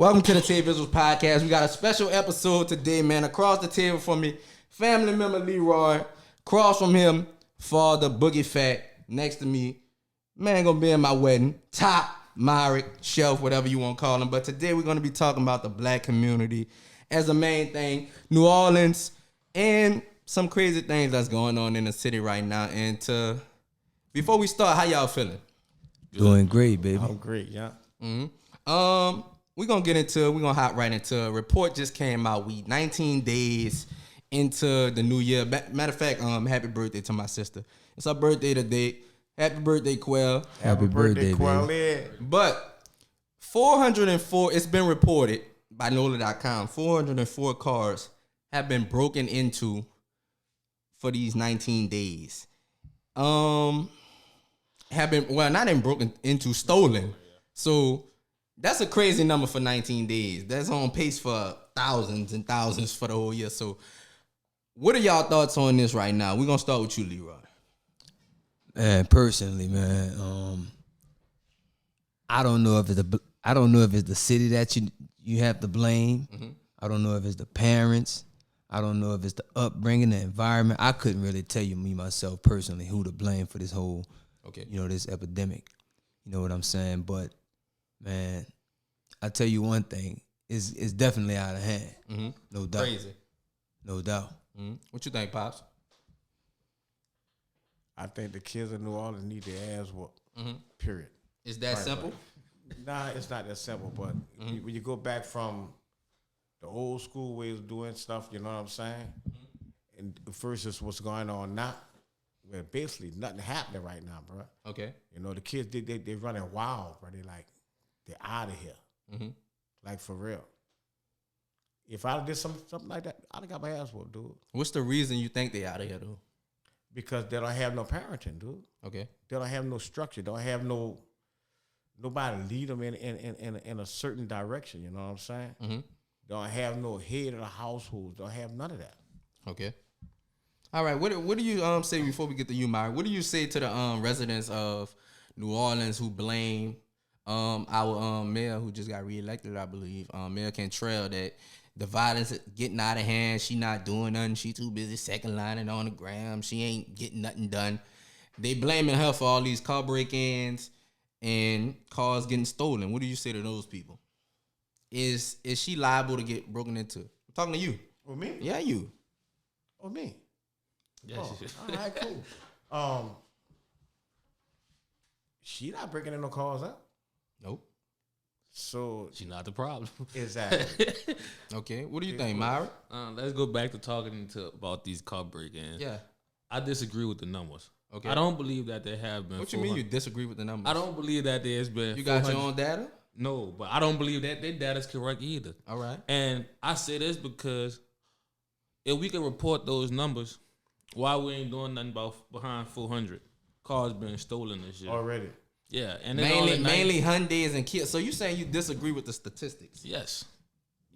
Welcome to the TaeVi podcast. We got a special episode today, man. Across the table from me, family member Leroy. Across from him, Father Boogie Fat. Next to me, man, gonna be in my wedding. Top, Myrick, Shelf, whatever you want to call him. But today we're gonna be talking about the black community as a main thing, New Orleans, and some crazy things that's going on in the city right now. And before we start, how y'all feeling? Doing great, baby. I'm great, yeah. We're gonna hop right into a report just came out. We 19 days into the new year. Matter of fact, happy birthday to my sister. It's her birthday today. Happy birthday, Quell. Happy birthday, Quell. But 404, it's been reported by NOLA.com, 404 cars have been broken into for these 19 days. Not even broken into, stolen. So that's a crazy number for 19 days. That's on pace for thousands and thousands for the whole year. So what are y'all thoughts on this right now? We're going to start with you, Leroy. Man, personally, man, I don't know if it's the city that you have to blame. Mm-hmm. I don't know if it's the parents. I don't know if it's the upbringing, the environment. I couldn't really tell you, myself personally, who to blame for this whole, this epidemic. You know what I'm saying? But man, I tell you one thing, it's definitely out of hand. Mm-hmm. No doubt. Crazy. No doubt. Mm-hmm. What you think, Pops? I think the kids in New Orleans need their ass whooped. Mm-hmm. Period. Is that simple? Nah, it's not that simple. But when you go back from the old school ways of doing stuff, you know what I'm saying? Mm-hmm. And first is what's going on now. Well, basically nothing happening right now, bro. Okay. You know, the kids, they running wild, bro. They're out of here. Mm-hmm. Like, for real. If I did something like that, I'd have got my ass whooped, dude. What's the reason you think they out of here, though? Because they don't have no parenting, dude. Okay. They don't have no structure. Don't have nobody lead them in a certain direction. You know what I'm saying? Mm-hmm. Don't have no head of the household. Don't have none of that. Okay. All right. What do you say before we get to you, Myra? What do you say to the residents of New Orleans who blame our mayor who just got reelected, I believe, Mayor Cantrell, that the violence is getting out of hand? She not doing nothing. She too busy second lining on the gram. She ain't getting nothing done. They blaming her for all these car break-ins and cars getting stolen. What do you say to those people? Is she liable to get broken into? I'm talking to you. Well, me? Yeah, you. Oh, me? Yes. All right, cool. She not breaking in no cars, huh? Nope. So she's not the problem. Exactly. Okay. What do you think, Myra? Let's go back to talking about these car break-ins. Yeah. I disagree with the numbers. Okay. I don't believe that there have been. What you mean you disagree with the numbers? I don't believe that there's been. You got your own data? No, but I don't believe that their data's correct either. All right. And I say this because if we can report those numbers, why we ain't doing nothing about behind 400 cars being stolen this year already? Yeah, and mainly Hyundais and Kia. So you saying you disagree with the statistics? Yes.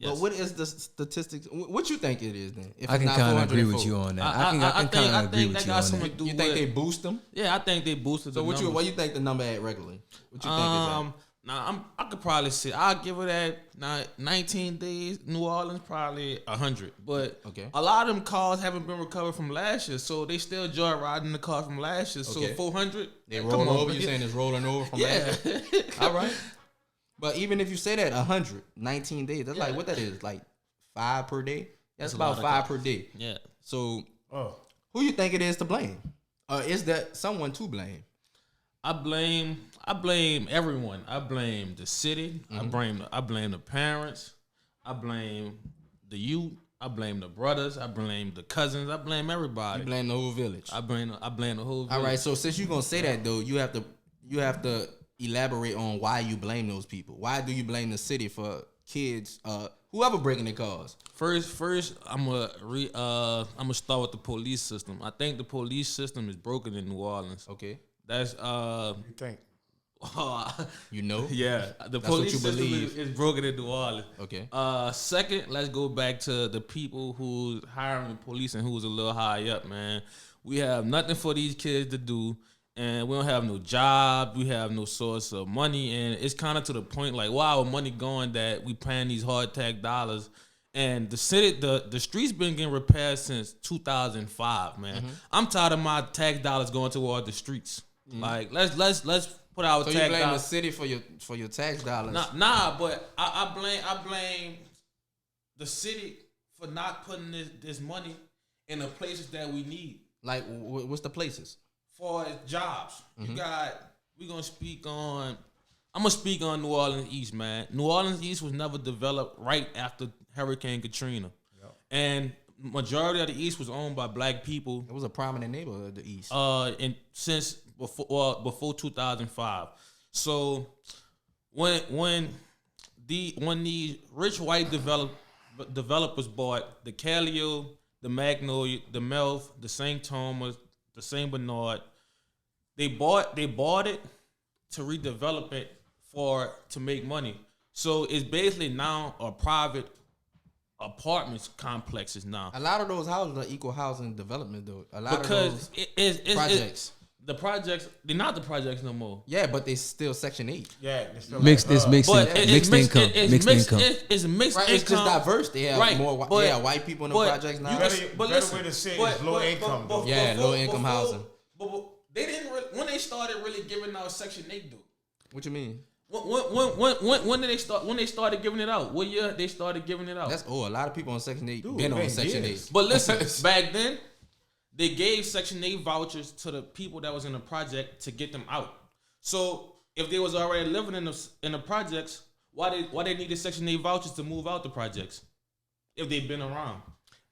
But what is the statistics? What you think it is then? If I can kind of agree with you on that. I can kind of agree with you on that. You think they boost them? Yeah, I think they boosted. So what you think the number at regularly? What you think is that? Now I could probably say I'll give it at 19 days. New Orleans probably 100, but a lot of them cars haven't been recovered from last year, so they still joyriding the car from last year. So 400, they roll over. You saying it's rolling over from last year? All right, but even if you say that 100, 19 days, that's like what that is, like 5 per day. That's about 5 per day. Yeah. So who you think it is to blame? Is that someone to blame? I blame everyone. I blame the city. Mm-hmm. I blame the parents. I blame the youth. I blame the brothers. I blame the cousins. I blame everybody. You blame the whole village. I blame the whole village. All right. So since you're gonna say that though, you have to elaborate on why you blame those people. Why do you blame the city for kids? Whoever breaking their cars. First, I'm gonna start with the police system. I think the police system is broken in New Orleans. Okay. That's you think? You know? Yeah, the police system is broken in New Orleans. Okay. Second, let's go back to the people who's hiring the police and who's a little high up, man. We have nothing for these kids to do, and we don't have no job, we have no source of money, and it's kind of to the point like, why our money going that we paying these hard tax dollars, and the city, the streets been getting repaired since 2005, man. I'm tired of my tax dollars going toward the streets. Like let's put our So tax you blame the dollars. city for your tax dollars? Nah, but I blame the city for not putting this money in the places that we need. Like, what's the places? For jobs, we gonna speak on. I'm gonna speak on New Orleans East, man. New Orleans East was never developed right after Hurricane Katrina, and majority of the East was owned by black people. It was a prominent neighborhood of the East. And since before 2005. So when the rich white developers bought the Callio, the Magnolia, the Melf, the St. Thomas, the St. Bernard, they bought it to redevelop it to make money. So it's basically now a private apartments complexes now. A lot of those houses are equal housing development, though. A lot because of those it's projects. The projects, they're not the projects no more. Yeah, but they still Section 8. Yeah, it's still Mixed like, mixed But mixed income. Mixed income. It's mixed Right, income. it's just diverse. They have more white people in the projects now. better way to say it is low income, though. Yeah, low income housing. But they didn't when they started really giving out Section 8, though. What you mean? When did they start? When they started giving it out? What year they started giving it out? A lot of people on Section 8 Dude, been on man, Section yes. 8. But listen, back then, they gave Section 8 vouchers to the people that was in the project to get them out. So if they was already living in the projects, why they needed Section 8 vouchers to move out the projects if they've been around?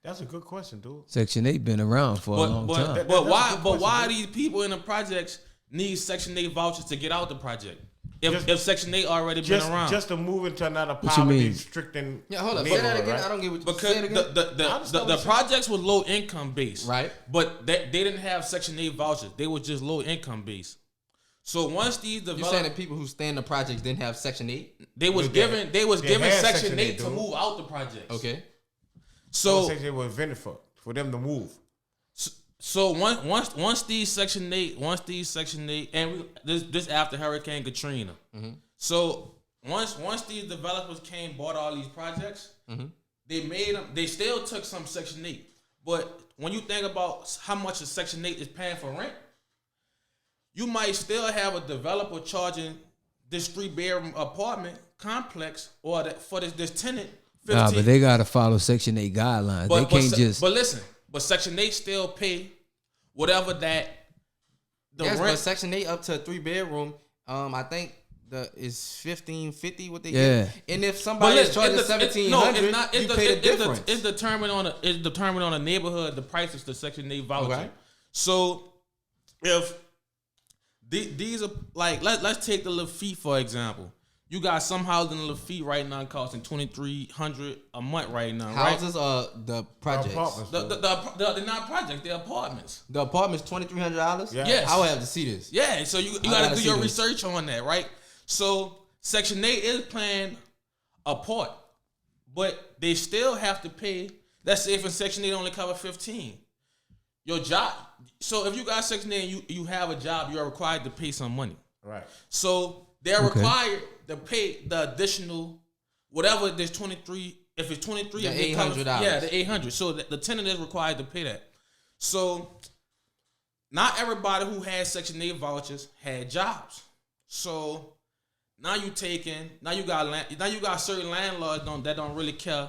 That's a good question, dude. Section 8 been around for a long time. But why these people in the projects need Section 8 vouchers to get out the project? If Section 8 already been around. Just to move into another What you mean? poverty-stricken Yeah, hold up. Say neighborhood, that again. right? I don't get what you Because say it again. the projects were low income based. Right. But they didn't have Section 8 vouchers. They were just low income based. So once these You saying developed, that people who stay in the projects didn't have Section 8? they was They given had Section Section 8 8, to dude. move out the projects. Okay. So Section 8 was invented for them to move. So once these Section 8, and this after Hurricane Katrina. So once these developers bought all these projects, they made them. They still took some Section 8, but when you think about how much a Section 8 is paying for rent, you might still have a developer charging this 3-bedroom apartment complex or for this tenant 15. Nah, but they gotta follow Section 8 guidelines. They can't just. But listen, Section 8 still pay whatever that the Yes, but rent. Section 8 up to a 3-bedroom, I think is $1,550 what they Yeah. get. And if somebody is charging $1,700, you pay the difference. It's determined on a neighborhood. The price is the Section 8 voucher. Okay. So if these are like let's take the Lafitte for example. You got some houses in Lafitte right now costing $2,300 a month right now. Houses or the projects? Apartments, They're not projects. They're apartments. The apartment's $2,300? Yeah. Yes. I would have to see this. Yeah, so you got gotta to do see your this. research on that, right? So Section 8 is playing a part, but they still have to pay. Let's say if in Section 8 only cover 15, your job. So if you got Section 8 and you have a job, you are required to pay some money. Right. So they're required to pay the additional whatever there's 23. If it's 23, The if they cover- $800. Yeah, the $800. So the tenant is required to pay that. So not everybody who had Section 8 vouchers had jobs. So now you got certain landlords that don't really care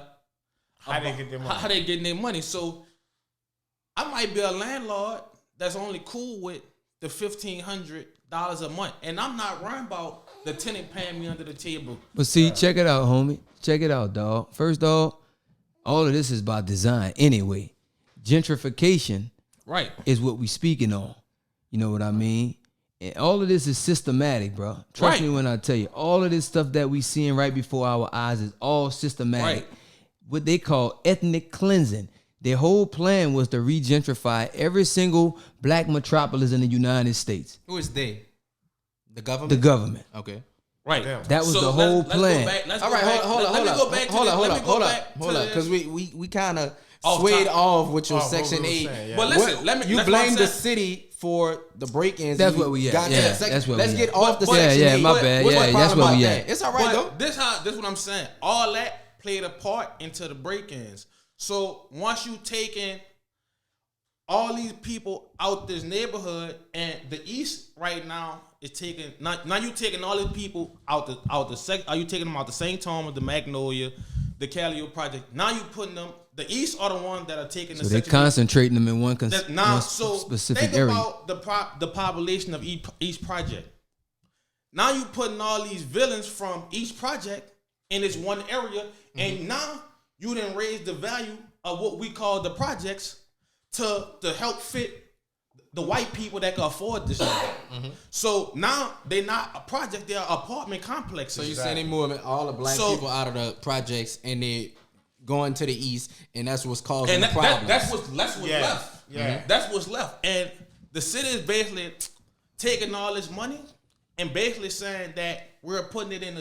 How they get their money. how they getting their money. So I might be a landlord that's only cool with the $1,500 a month, and I'm not worrying about the tenant paying me under the table. But see, check it out, homie. Check it out, dog. First, dog, all of this is about design anyway. Gentrification Right. is what we speaking on. You know what I mean? And all of this is systematic, bro. Trust me when I tell you, all of this stuff that we seeing right before our eyes is all systematic. Right. What they call ethnic cleansing. Their whole plan was to re-gentrify every single black metropolis in the United States. Who is they? The government? The government. Okay. Right. Damn. That was So the whole let's go plan. back- let's All go right, back- hold let me up. go back to Hold this- up. let me go back to Because this. we kind of Off swayed topic. off with your Oh, Section what we 8. were saying, yeah. But listen, let me. You that's what I'm blame the saying. city for the break-ins. That's where we at. Yeah, that's where let's we get at. off the Yeah, Section yeah, 8. my bad. What's Yeah, the that's problem where we about at. that? It's all right though. This what I'm saying. All that played a part into the break-ins. So once you taking all these people out this neighborhood, and the East right now is taking now you taking all these people out the are you taking them out the St. Thomas, the Magnolia, the Callio Project? Now you putting them. The East are the ones that are taking the. So they're concentrating them in one so specific think area. About the population of each project. Now you putting all these villains from each project in this one area, and now you didn't raise the value of what we call the projects to help fit the white people that can afford this shit. So now they're not a project; they're apartment complexes. So you're saying they moving all the black people out of the projects and they going to the East, and that's what's causing the problem. That's what's left. Yeah. That's what's left, and the city is basically taking all this money and basically saying that we're putting it in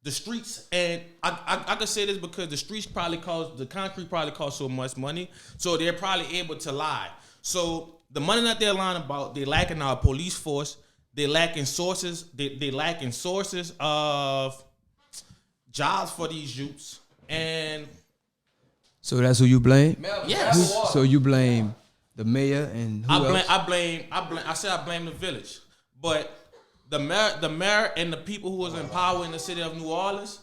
the streets. And I can say this because the streets the concrete probably cost so much money, so they're probably able to lie. So the money that they're lying about, they lacking our police force, they lacking sources, they lacking sources of jobs for these youths. And so that's who you blame? Yes. So you blame the mayor and who else? I blame the village. But the mayor and the people who was in power in the city of New Orleans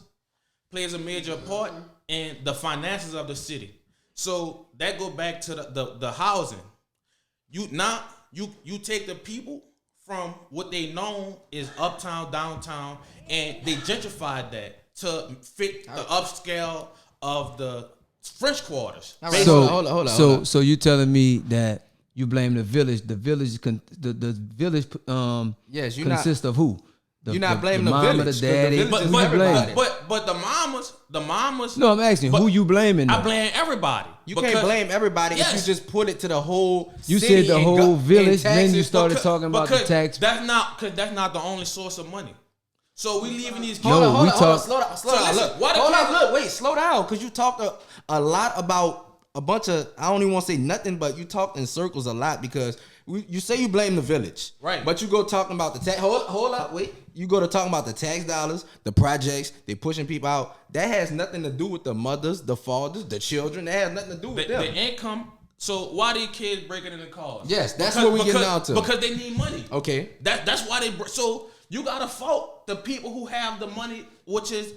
plays a major part in the finances of the city. So that go back to the housing. You take the people from what they know is uptown, downtown, and they gentrified that to fit the upscale of the French quarters. All right, So hold on. So you telling me that you blame the village? The village Yes, you consists of who? You're not blaming the mama, village, the 'cause the daddy. village Who is you blame? everybody. But the mamas. No, I'm asking who you blaming. I though? blame everybody. You can't blame everybody if you just put it to the whole You city said the and whole and village, then you taxes. started talking about the tax. That's not the only source of money. So we leaving these kids. No, Hold we on, talk- slow down. So listen, Look, why the hold on, kids- look, wait, slow down, because you talked a lot about a bunch of, I don't even want to say nothing, but you talked in circles a lot because you say you blame the village, right? But you go talking about the tax. Hold up, wait. You go to talking about the tax dollars, the projects, they pushing people out. That has nothing to do with the mothers, the fathers, the children. That has nothing to do with them. The income. So why these kids breaking into cars? Yes, that's what we getting down to. Because they need money. Okay. That's why they. So you gotta fault the people who have the money, which is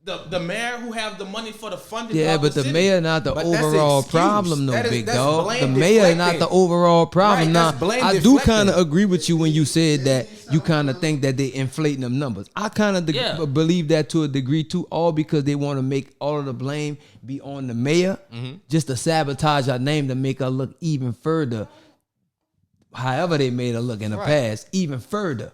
the mayor who have the money for the funding. Yeah, of but the city. mayor not the But that's overall excuse. problem, though, That is- big that's dog. blame The mayor not deflecting. the overall problem. Right, Now, that's blame I do deflecting. kind of agree with you when you said that you kind of think that they inflating them numbers. I kind of believe that to a degree too, all because they want to make all of the blame be on the mayor, just to sabotage our name to make her look even further. However they made her look in the past, even further.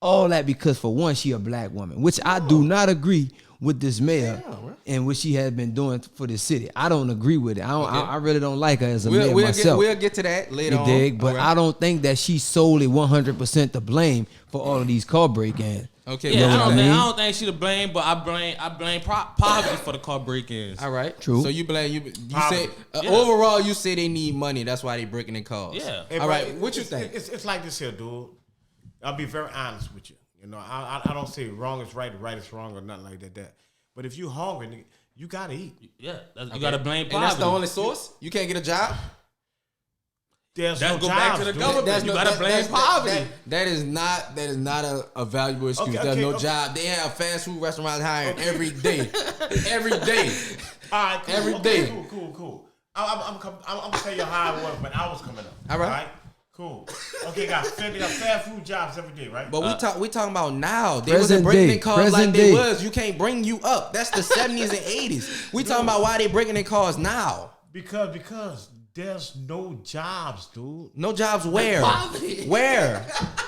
All that because for one, she a black woman, which I do not agree with this mayor and what she has been doing for the city. I don't agree with it. I really don't like her as a mayor myself. We'll get to that later on. Dig, but All right. I don't think that she's solely 100% to blame for all of these car break-ins. Okay, Yeah, know what I mean? I don't think she to blame, but I blame poverty for the car break-ins. All right, True. So you blame you say overall you say they need money. That's why they breaking in cars. Yeah. Hey, All bro, right, what you think? It's like this here, dude. I'll be very honest with you. You know, I don't say wrong is right is wrong, or nothing like that. But if you hungry, nigga, you gotta eat. Yeah, you gotta blame poverty. And that's the only source. You can't get a job. There's That no go jobs, back to the dude. government. You gotta blame poverty. That is not a valuable excuse. There's no job. They have fast food restaurants hiring every day, every day. All right, cool. Every Okay, day. Cool. I'm gonna tell you how it was when I was coming up. All right. Cool. Okay, they got fast food jobs every day, right? But we talking about now. They Present wasn't breaking day, in cars like present they day. was. You can't bring you up. That's the 70s and 80s. We talking about why they breaking in cars now. Because there's no jobs, dude. No jobs where? Where?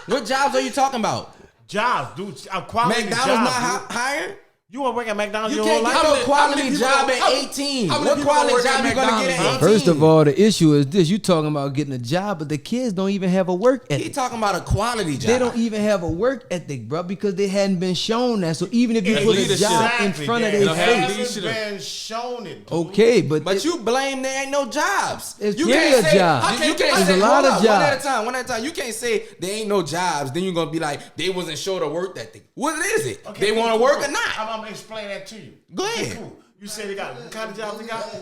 What jobs are you talking about? Jobs, dude. Quality McDonald's jobs, not hiring? You want to work at McDonald's You your whole can't life? get no quality job at 18. What quality job you gonna get at 18? First of all, the issue is this: you talking about getting a job, but the kids don't even have a work ethic. He talking about a quality job. They don't even have a work ethic, bro, because they hadn't been shown that. So even if you put a job in front of their face, hasn't been shown it. Dude. okay, but you blame there ain't no jobs. There's You plenty can't of say, jobs. You can't There's say, a lot of hold up, jobs. One at a time. You can't say there ain't no jobs. Then you're gonna be like they wasn't sure to work that thing. What is it? Okay, they want to work or not? I'm gonna explain that to you. Go ahead. Okay, cool. You say they got what kind of jobs they got?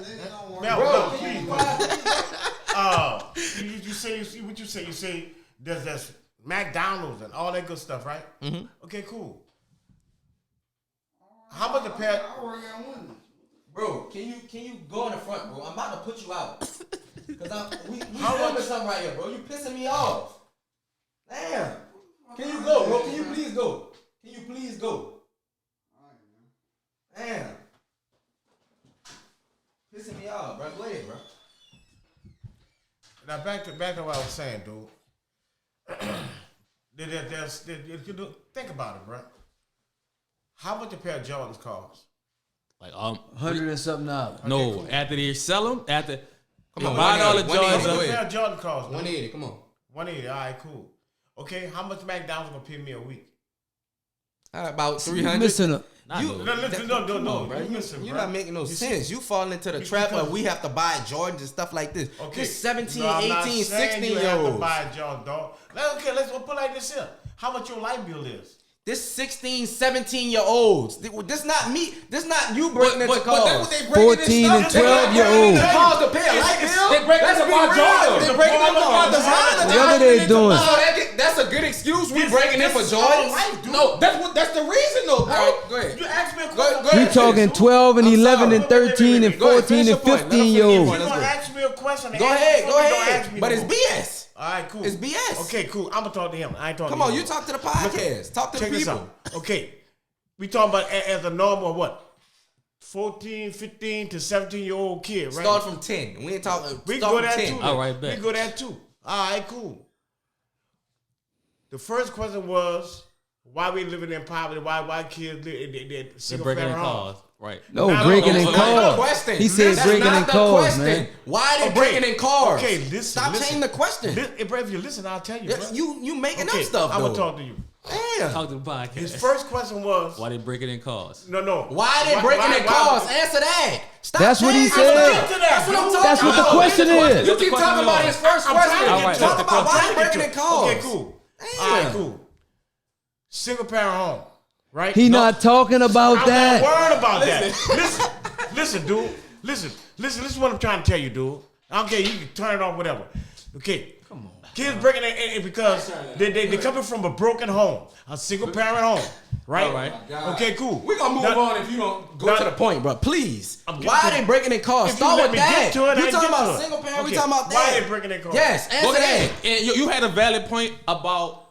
Bro, Please. You say what you say. You say there's McDonald's and all that good stuff, right? Mm-hmm. Okay, cool. How much a pair? Bro, can you go in the front, bro? I'm about to put you out. Cause we filming something right here, bro. You pissing me off. Damn. Can you go, bro? Can you please go? Can you please go? Damn. Pissing me off, bro. Go ahead, bro. Now back to what I was saying, dude. Think about it, bro. How much a pair of Jordans cost? Like $100 and something dollars. no, cool. after they sell them, after Come on, buying all the 180, Jordans. How much a go pair ahead. of Jordan cost? 180, come on. 180. All right, cool. Okay, how much McDonald's gonna pay me a week? About You 300. missing a Not You- no. No, listen, no, bro. You listen, You're bro. not making no You see- sense. You fall into the trap of we have to buy Jordans and stuff like this. Okay. This 17, No, I'm not 18, saying 16 you year have to olds. buy a Jordan, dog. Okay, let's put like this here. How much your light bill is? This 16, 17 year olds. This not me. This not you breaking into But cars. that's what they breaking 14 and this stuff. 12-year-olds. Cars to pay a light bill. They breaking Let's into be my real. Jordans. They breaking into my Designer. Whatever they doing. So that's a good excuse. We breaking in for Jordans. No, that's the reason though, bro. All right, go ahead. You asked me a Go question. ahead. We talking 12 and I'm 11 sorry. and 13 and Go ahead, 14 finish and your point. Let 15 him year finish olds. your You're point. gonna Let's ask me a question. Go ahead, go Don't ahead. ask me But no it's more. BS. All right, cool. It's BS. Okay, cool. I'm gonna talk to him. I ain't talking Come to on, you. you talk to the podcast. Talk to the Check this people. out. Okay. We talking about as a normal what? 14, 15 to 17-year-old kid, right? Start from 10. We ain't talking. We can start go from there 10. too. All right, We bet. can go there too. All right, cool. The first question was why we living in poverty? Why kids live in They're single breaking in family cars. homes? Right. No, Now, breaking no, in no, That's not the cars. question. He said That's breaking not in the cars, question. man. Why they Okay. breaking in cars? Okay, listen. Stop listen. changing the question. If you listen, I'll tell you. Bro. You making Okay, up stuff I'm though. gonna talk to you. Damn. Talk to the podcast. His first question was Why they breaking in cars? no. Why they breaking in cars? Answer that. Stop That's what he changing said. the Get to subject. that, That's what I'm dude. talking That's what the about. question is. You keep talking about his first I'm question. trying to All get right, to Talk it. about I'm why trying they to get breaking to in it. cars. Okay, cool. Damn. All right, cool. Single parent home, right? He not talking about I'm that. not worried about that. Listen, dude. Listen to what I'm trying to tell you, dude. I don't care. You can turn it off, whatever. Okay. Come on. Kids breaking in because they coming from a broken home, a single parent home, right? All right. Okay, cool. We're gonna move Now- on if you don't go now- to the point, bro. Please. I'm getting Why to are they it. breaking in cars? If you Start let with me that. get to it, You I talking get about to it. single parent? We Okay. talking about that. Why they breaking in cars? Yes, Go answer ahead. that. And you had a valid point about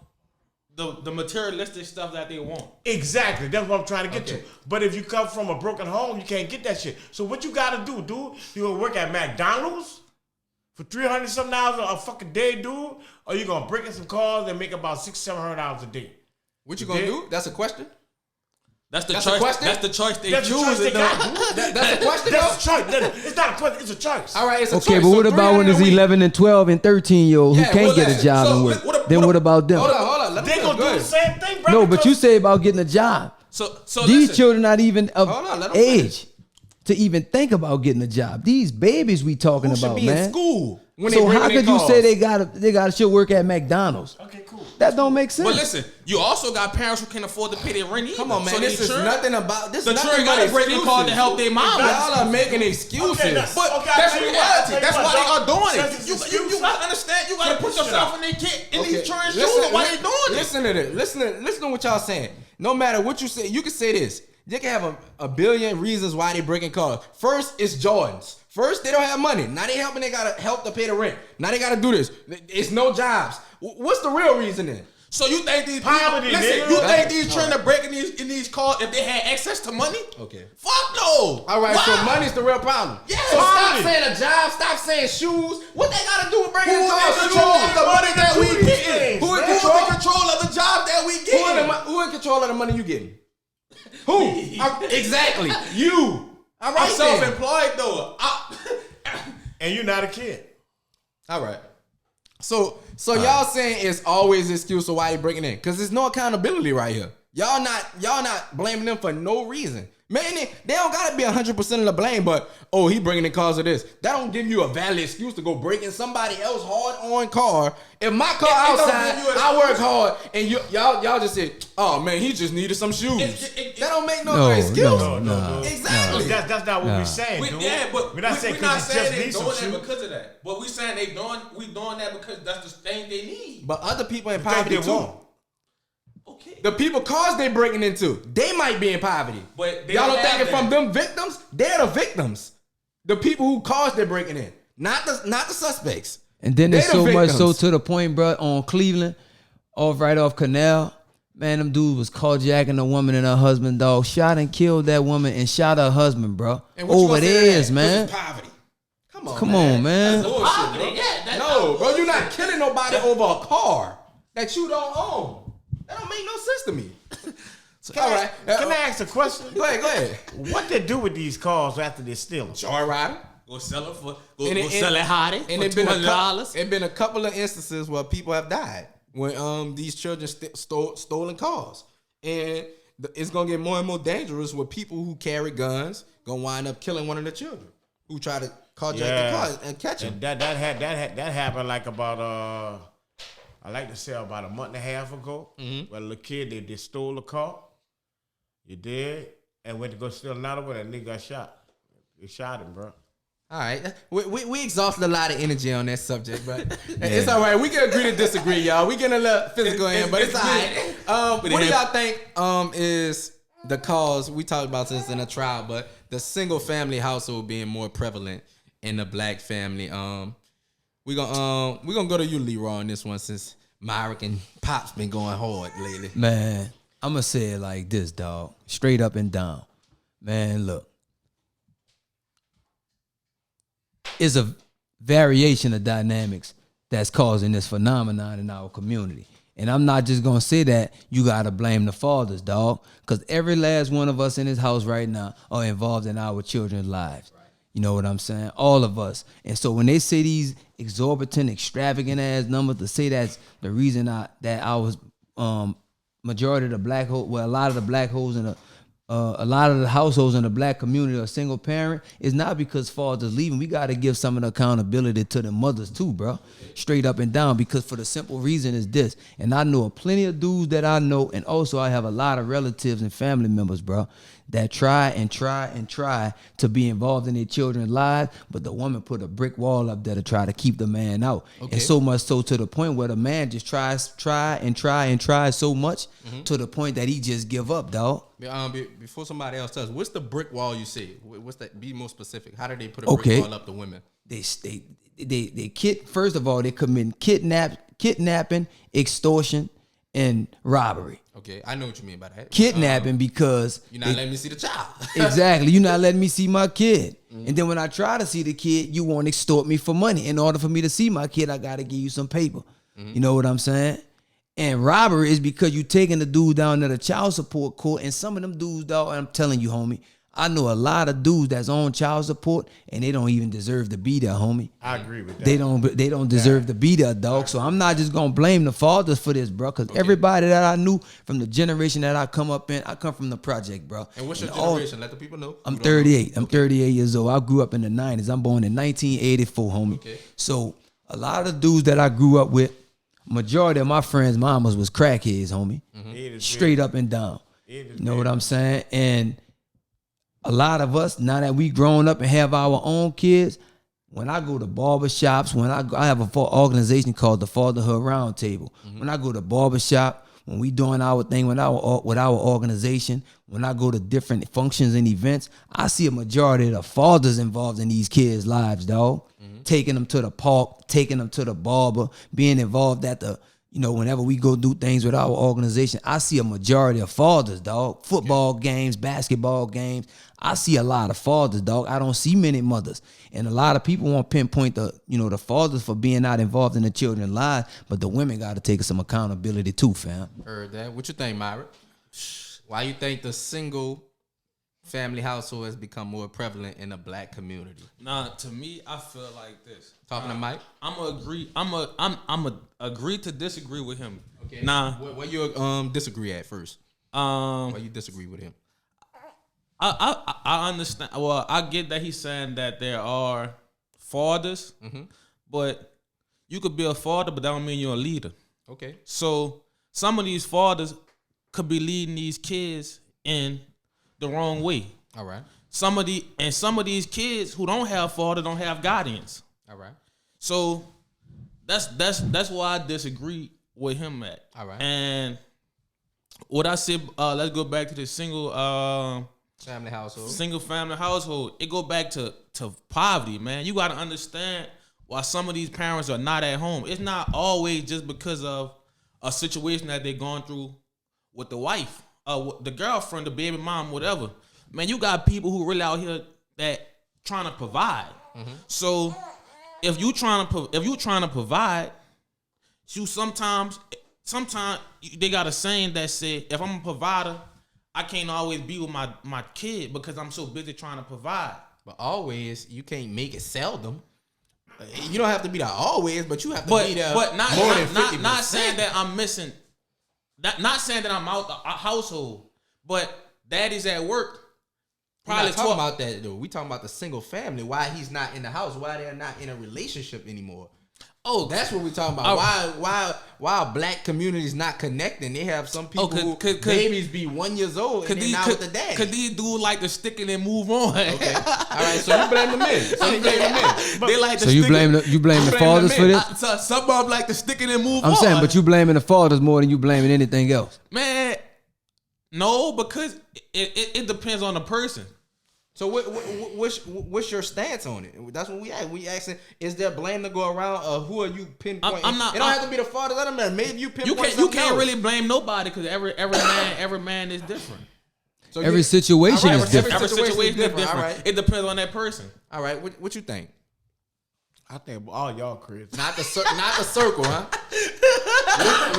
the materialistic stuff that they want. Exactly. That's what I'm trying to get Okay. to. But if you come from a broken home, you can't get that shit. So what you gotta do, dude? You gonna work at McDonald's for $300 something a fucking day, dude? Or you gonna break in some cars and make about $600-700 a day? What you gonna Yeah. do? That's a question. That's the That's a choice. question? That's the choice they That's the choose. choice they though. got. That's a question. That's a choice. It's not a question. It's a choice. All right, it's a Okay, choice. but So what about when 300 it's a week. 11 and 12 and 13-year-old who Yeah, can't well, get a listen, job so and work? what- Then what about them? Hold on. Let me They gonna do go the ahead. same thing, bro. No, but because- you say about getting a job. So These listen. children not even of Hold on, let 'em age to even think about getting a job. These babies we talking Who should about, be man. in school when they So breaking how in could you cars? say they got should work at McDonald's? Okay, cool. That don't make sense. But listen, you also got parents who can't afford to pay their rent either. Come on, man. So This they is children- nothing about this. The Nothing children but got to break in excuses. cars to help their mom. Y'all are making excuses. Okay, that's- But Okay, I'll that's tell you reality. what, That's why they are doing Since it. it's You excuses, got to understand. You got to check put this shit yourself out. in their kid in Okay, these children's shoes. listen, Why they doing it? Listen to this. Listen to what y'all saying. No matter what you say, you can say this. You can have a billion reasons why they breaking cars. First, it's Jordans. First, they don't have money. Now they helping. They gotta help to pay the rent. Now they gotta do this. It's no jobs. What's the real reason then? So you think these Poverty, people, listen, nigga. you think these children are breaking in these cars if they had access to money? Okay. Fuck no. All right, Why? so money's the real problem. Yeah, So stop poverty. saying a job. Stop saying shoes. What they gotta do with breaking Who the in cars? control of the money that we Do these getting? things, Who in man. control of the job that we getting? Who in control of the money you getting? Who? Exactly. You. All right. I'm self-employed though. And you're not a kid. All right. So y'all saying it's always an excuse of why they breaking in? Because there's no accountability right here. Y'all not blaming them for no reason. Man, they don't gotta be 100% of the blame, but he bringing in cause of this. That don't give you a valid excuse to go break in somebody else's hard-on car. If my car outside, I work hard, and y'all just said, "Oh man, he just needed some shoes." That don't make no excuse. No. Exactly. That's not what we're saying, dude. Yeah, but we're not saying they doing doing that because of that. But we saying we doing that because that's the thing they need. But other people in poverty too. Won't. Okay. The people cars they breaking into, they might be in poverty. But y'all don't think it from them victims? They're the victims. The people who cars they're breaking in, not the suspects. And then there's so much so to the point, bro, on Cleveland, right off Canal, man, them dudes was carjacking a woman and her husband, dog. Shot and killed that woman and shot her husband, bro. Over theirs, man. Poverty. Come on, man. No, bro, you're not killing nobody over a car that you don't own. That don't make no sense to me. Can I ask a question? Go ahead. What they do with these cars after they steal them? Joyride. Go sell it for sell it hottie and for $200. It's been a couple of instances where people have died when these children stolen cars, and it's gonna get more and more dangerous with people who carry guns gonna wind up killing one of the children who try to carjack the car and catch them. And that happened like about I like to say about a month and a half ago. Where a little kid they stole a car. You did, and went to go steal another one, and nigga got shot. They shot him, bro. All right, we exhausted a lot of energy on that subject, but it's all right. We can agree to disagree, y'all. We getting a little physical in, but it's all right. What do y'all think is the cause? We talked about this in a trial, but the single family household being more prevalent in the black family. We gonna go to you, Leroy, on this one since Myrick and Pop's been going hard lately. Man, I'm gonna say it like this, dog. Straight up and down. Man, look. It's a variation of dynamics that's causing this phenomenon in our community. And I'm not just gonna say that you gotta blame the fathers, dog. Because every last one of us in this house right now are involved in our children's lives. You know what I'm saying? All of us. And so when they say these exorbitant, extravagant ass numbers, to say that's the reason that I was majority of the black hole, well, a lot of the black holes in a lot of the households in the black community are single parent, is not because fathers leaving. We got to give some of the accountability to the mothers too, bro. Straight up and down, because for the simple reason is this, and I know plenty of dudes that I know, and also I have a lot of relatives and family members, bro, that try to be involved in their children's lives, but the woman put a brick wall up there to try to keep the man out. Okay. And so much so to the point where the man just tries so much to the point that he just give up, dog. Before somebody else tells, what's the brick wall you see? What's that? Be more specific. How do they put a brick wall up to women? First of all, they commit kidnapping, extortion, and robbery. Okay, I know what you mean by that. Kidnapping because you're not letting me see the child. Exactly, you're not letting me see my kid. And then when I try to see the kid, you want to extort me for money. In order for me to see my kid, I got to give you some paper. You know what I'm saying? And robbery is because you taking the dude down to the child support court, and some of them dudes, dog, I'm telling you, homie, I know a lot of dudes that's on child support and they don't even deserve to be there, homie. I agree with that. They don't deserve to be there, dog. So I'm not just gonna blame the fathers for this, bro. Because everybody that I knew from the generation that I come up in, I come from the project, bro. And what's your generation? Let the people know. I'm 38. I'm 38 years old. I grew up in the 90s. I'm born in 1984, homie. Okay. So a lot of the dudes that I grew up with, majority of my friends' mamas was crackheads, homie. Straight up and down. You know what I'm saying? And a lot of us, now that we grown up and have our own kids, when I go to barbershops, when I have an organization called the Fatherhood Roundtable. When I go to barbershop, when we doing our thing with our organization, when I go to different functions and events, I see a majority of the fathers involved in these kids' lives, dog. Taking them to the park, taking them to the barber, being involved at the, whenever we go do things with our organization, I see a majority of fathers, dog. Football games, basketball games. I see a lot of fathers, dog. I don't see many mothers. And a lot of people want to pinpoint the fathers for being not involved in the children's lives, but the women got to take some accountability too, fam. Heard that. What you think, Myra? Why you think the single family household has become more prevalent in the black community? Nah, to me, I feel like this. Talking to Mike. I'm agree to disagree with him. Okay. Nah. What you disagree at first? Why you disagree with him? I understand. Well, I get that he's saying that there are fathers, but you could be a father, but that don't mean you're a leader. Okay. So some of these fathers could be leading these kids in the wrong way. All right. Some of these kids who don't have father don't have guardians. All right. So that's why I disagree with him at. All right. And what I said, let's go back to the single family household. Single family household. It go back to poverty, man. You got to understand why some of these parents are not at home. It's not always just because of a situation that they're going through with the wife, the girlfriend, the baby mom, whatever. Man, you got people who really out here that trying to provide. So if you trying to provide, you sometimes they got a saying that say, if I'm a provider, I can't always be with my kid because I'm so busy trying to provide. But always, you can't make it seldom. You don't have to be there always, but you have to be there. But not saying that I'm missing. Not saying that I'm out the household, but daddy's at work. Probably talking about that though. We talking about the single family. Why he's not in the house? Why they're not in a relationship anymore? Oh, that's what we're talking about. Why black communities not connecting? They have some people who babies be 1 year old and they're not with the dad. Cause these dudes like to stick it and move on. Okay, all right. So you blame the men. They like to. So you blame the fathers for this? Some of them like to stick it and move on. I'm saying, but you blaming the fathers more than you blaming anything else. Man, no, because it depends on the person. So what's your stance on it? That's what we ask. We asking, is there blame to go around? Who are you pinpointing? It don't have to be the father. That matter. Maybe you pinpoint. You can't really blame nobody because every man is different. So every situation is different. Every situation is different. All right. It depends on that person. All right. What you think? I think all y'all crazy. Not the circle, huh?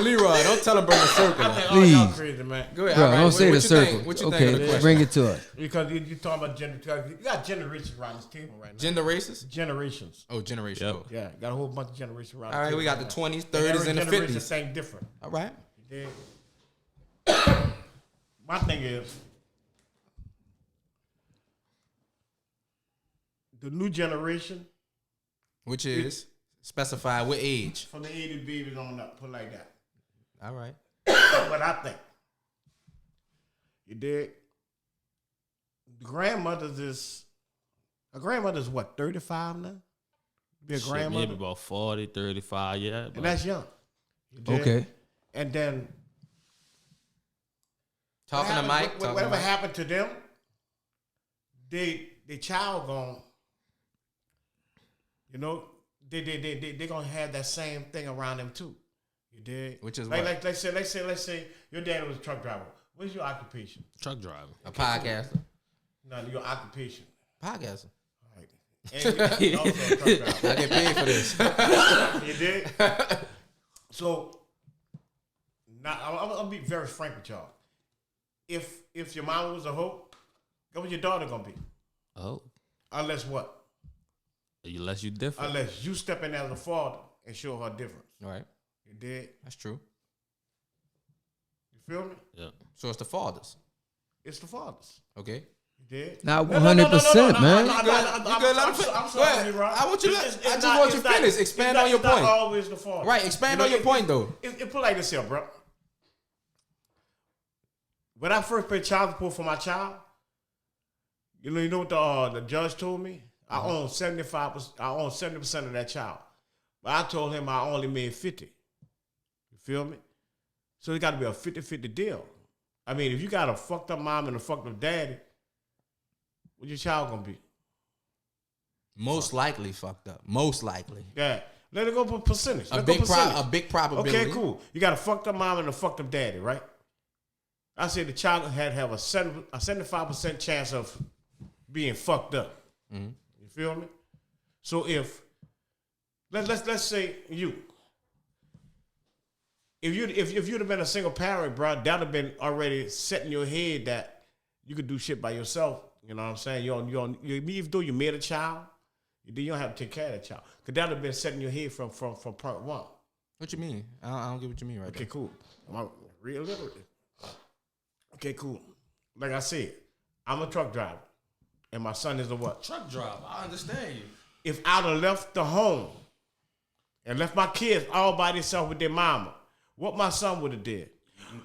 Leroy, don't tell him bring the circle. I think all y'all crazy, man. Go ahead. Bro, right. don't say the circle. What you think of the question? Bring it to us. Because you talking about gender. You got generations around this table right now. Gender races? Generations. Oh, generations. Yep. Yeah, got a whole bunch of generations around. All right, we got the 20s, 30s, and the 50s. Same different. All right. My thing is, the new generation, which is specify what age? From the 80 babies on up, put like that. All right. What I think. You dig? A grandmother's what, 35 now? Be a grandmother? Maybe about 40, 35, yeah. And that's young. Okay. And then talking to Mike. Whatever happened to them, they child gone. You know, they gonna have that same thing around them too. You did, which is like let's say your dad was a truck driver. What is your occupation? Truck driver. A podcaster. No, your occupation. Podcaster. All right. And you also a truck driver. I get paid for this. You did. So, now I'll be very frank with y'all. If your mom was a hoe, what was your daughter gonna be? Oh. Unless what? Unless you different. Unless you step in as a father and show her difference. All right. You did. That's true. You feel me? Yeah. So it's the fathers. It's the fathers. Okay. You did. Not 100%, man. I'm sorry. I want you to. I just want you to finish. Expand on your point. It's not always the father. Right. Expand on your point, though. It put like this here, bro. When I first paid child support for my child, you know what the judge told me? I own 75%. I own 70% of that child, but I told him I only made 50. You feel me? So it got to be a 50-50 deal. I mean, if you got a fucked up mom and a fucked up daddy, what your child gonna be? Most likely fucked up. Most likely. Yeah. Let it go for percentage. A big probability. Okay, cool. You got a fucked up mom and a fucked up daddy, right? I said the child had to have a 75% chance of being fucked up. Mm-hmm. You feel me? So if let's say you if you'd have been a single parent, bro, that'd have been already set in your head that you could do shit by yourself. You know what I'm saying? Even though you made a child, you don't have to take care of that child. Because that'd have been set in your head from part one. What you mean? I don't get what you mean right Okay, there. cool. I'm real literate. Okay, cool. Like I said, I'm a truck driver. And my son is a what? Truck driver. I understand you. If I'd have left the home and left my kids all by themselves with their mama, what my son would have did?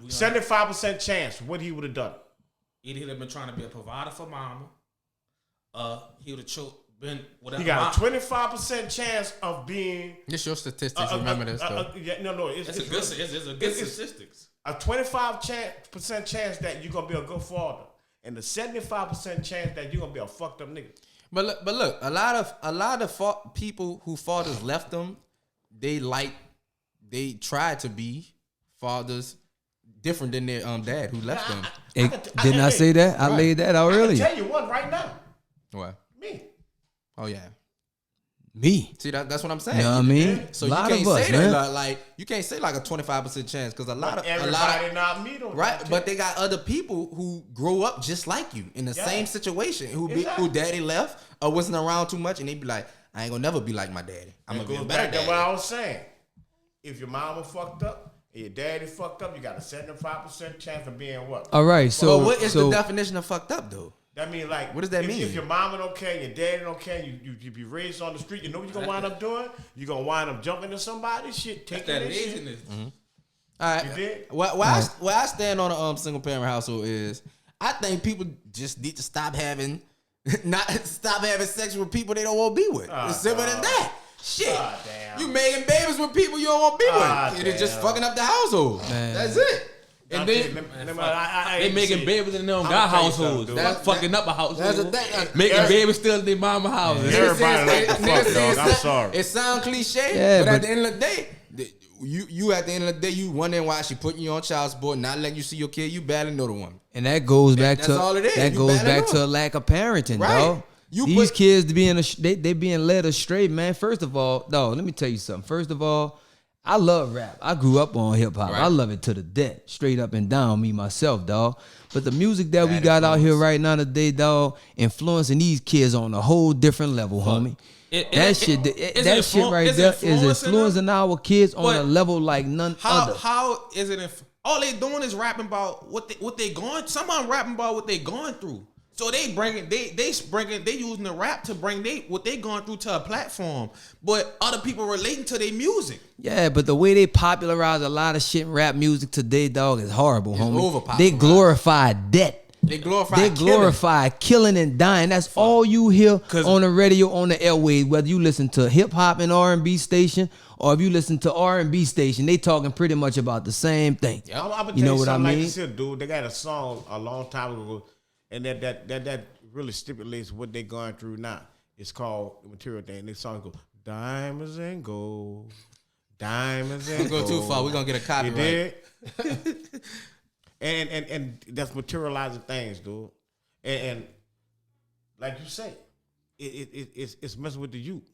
75% chance what he would have done. Either he'd have been trying to be a provider for mama. He would have been whatever. He got a 25% chance of being. It's your statistics. Remember this though. No. It's a good statistics. A 25% chance that you're gonna be a good father, and the 75% chance that you're gonna be a fucked up nigga. But look, a lot of people who fathers left them, they tried to be fathers different than their dad who left them. Didn't I say that? I laid that out I can earlier. tell you one right now. What? Me. Oh yeah. Me. See that's what I'm saying. You know what I mean? So a you lot can't of us, say man. that like you can't say like a 25% chance because Everybody not me though. right, but they got other people who grow up just like you in the same situation who daddy left or wasn't around too much and they be like, I ain't gonna never be like my daddy. I'm gonna be a better daddy. What I was saying. If your mama fucked up and your daddy fucked up, you got a 75% chance of being what? All right, so well, what is the definition of fucked up though? That mean like what does that mean? If your mama don't care, your daddy don't care, you be raised on the street, you know what you're gonna wind up doing? You're gonna wind up jumping into somebody's shit, taking that laziness. Mm-hmm. All right. You did? Where I stand on a single parent household is I think people just need to stop having sex with people they don't want to be with. It's simple as that. Shit. You making babies with people you don't want to be with. It's just fucking up the household. Man. That's it. And then they making babies in their own God households. That's fucking up a household. That's a thing. Making babies still in their mama house. Everybody like the fuck, dog. I'm sorry. It sounds cliche, but at the end of the day, you at the end of the day, you wondering why she putting you on child support, not letting you see your kid. You barely know the woman, and that goes back that's all it is. That goes back to a lack of parenting, dog. These kids they being led astray, man. First of all, dog, let me tell you something. First of all, I love rap. I grew up on hip hop. Right. I love it to the death, straight up and down, me myself, dog. But the music that we got out here right now today, dog, influencing these kids on a whole different level, homie. That shit right there is influencing our kids on a level like none other. How is it? All they doing is rapping about what they going. Some of them rapping about what they going through. So they using the rap to bring what they going through to a platform, but other people relating to their music. Yeah, but the way they popularize a lot of shit in rap music today, dog, is horrible, homie. They glorify death. They glorify killing and dying. That's all you hear on the radio, on the airwaves. Whether you listen to hip hop and R&B station, or if you listen to R&B station, they talking pretty much about the same thing. Yeah, you know what I mean? Like this here, dude, they got a song a long time ago. And that really stipulates what they're going through now. It's called The Material Thing. This song goes, diamonds and gold, diamonds and gold. Go too far, we're going to get a copyright. You did? and that's materializing things, dude. And like you say, it's messing with the youth.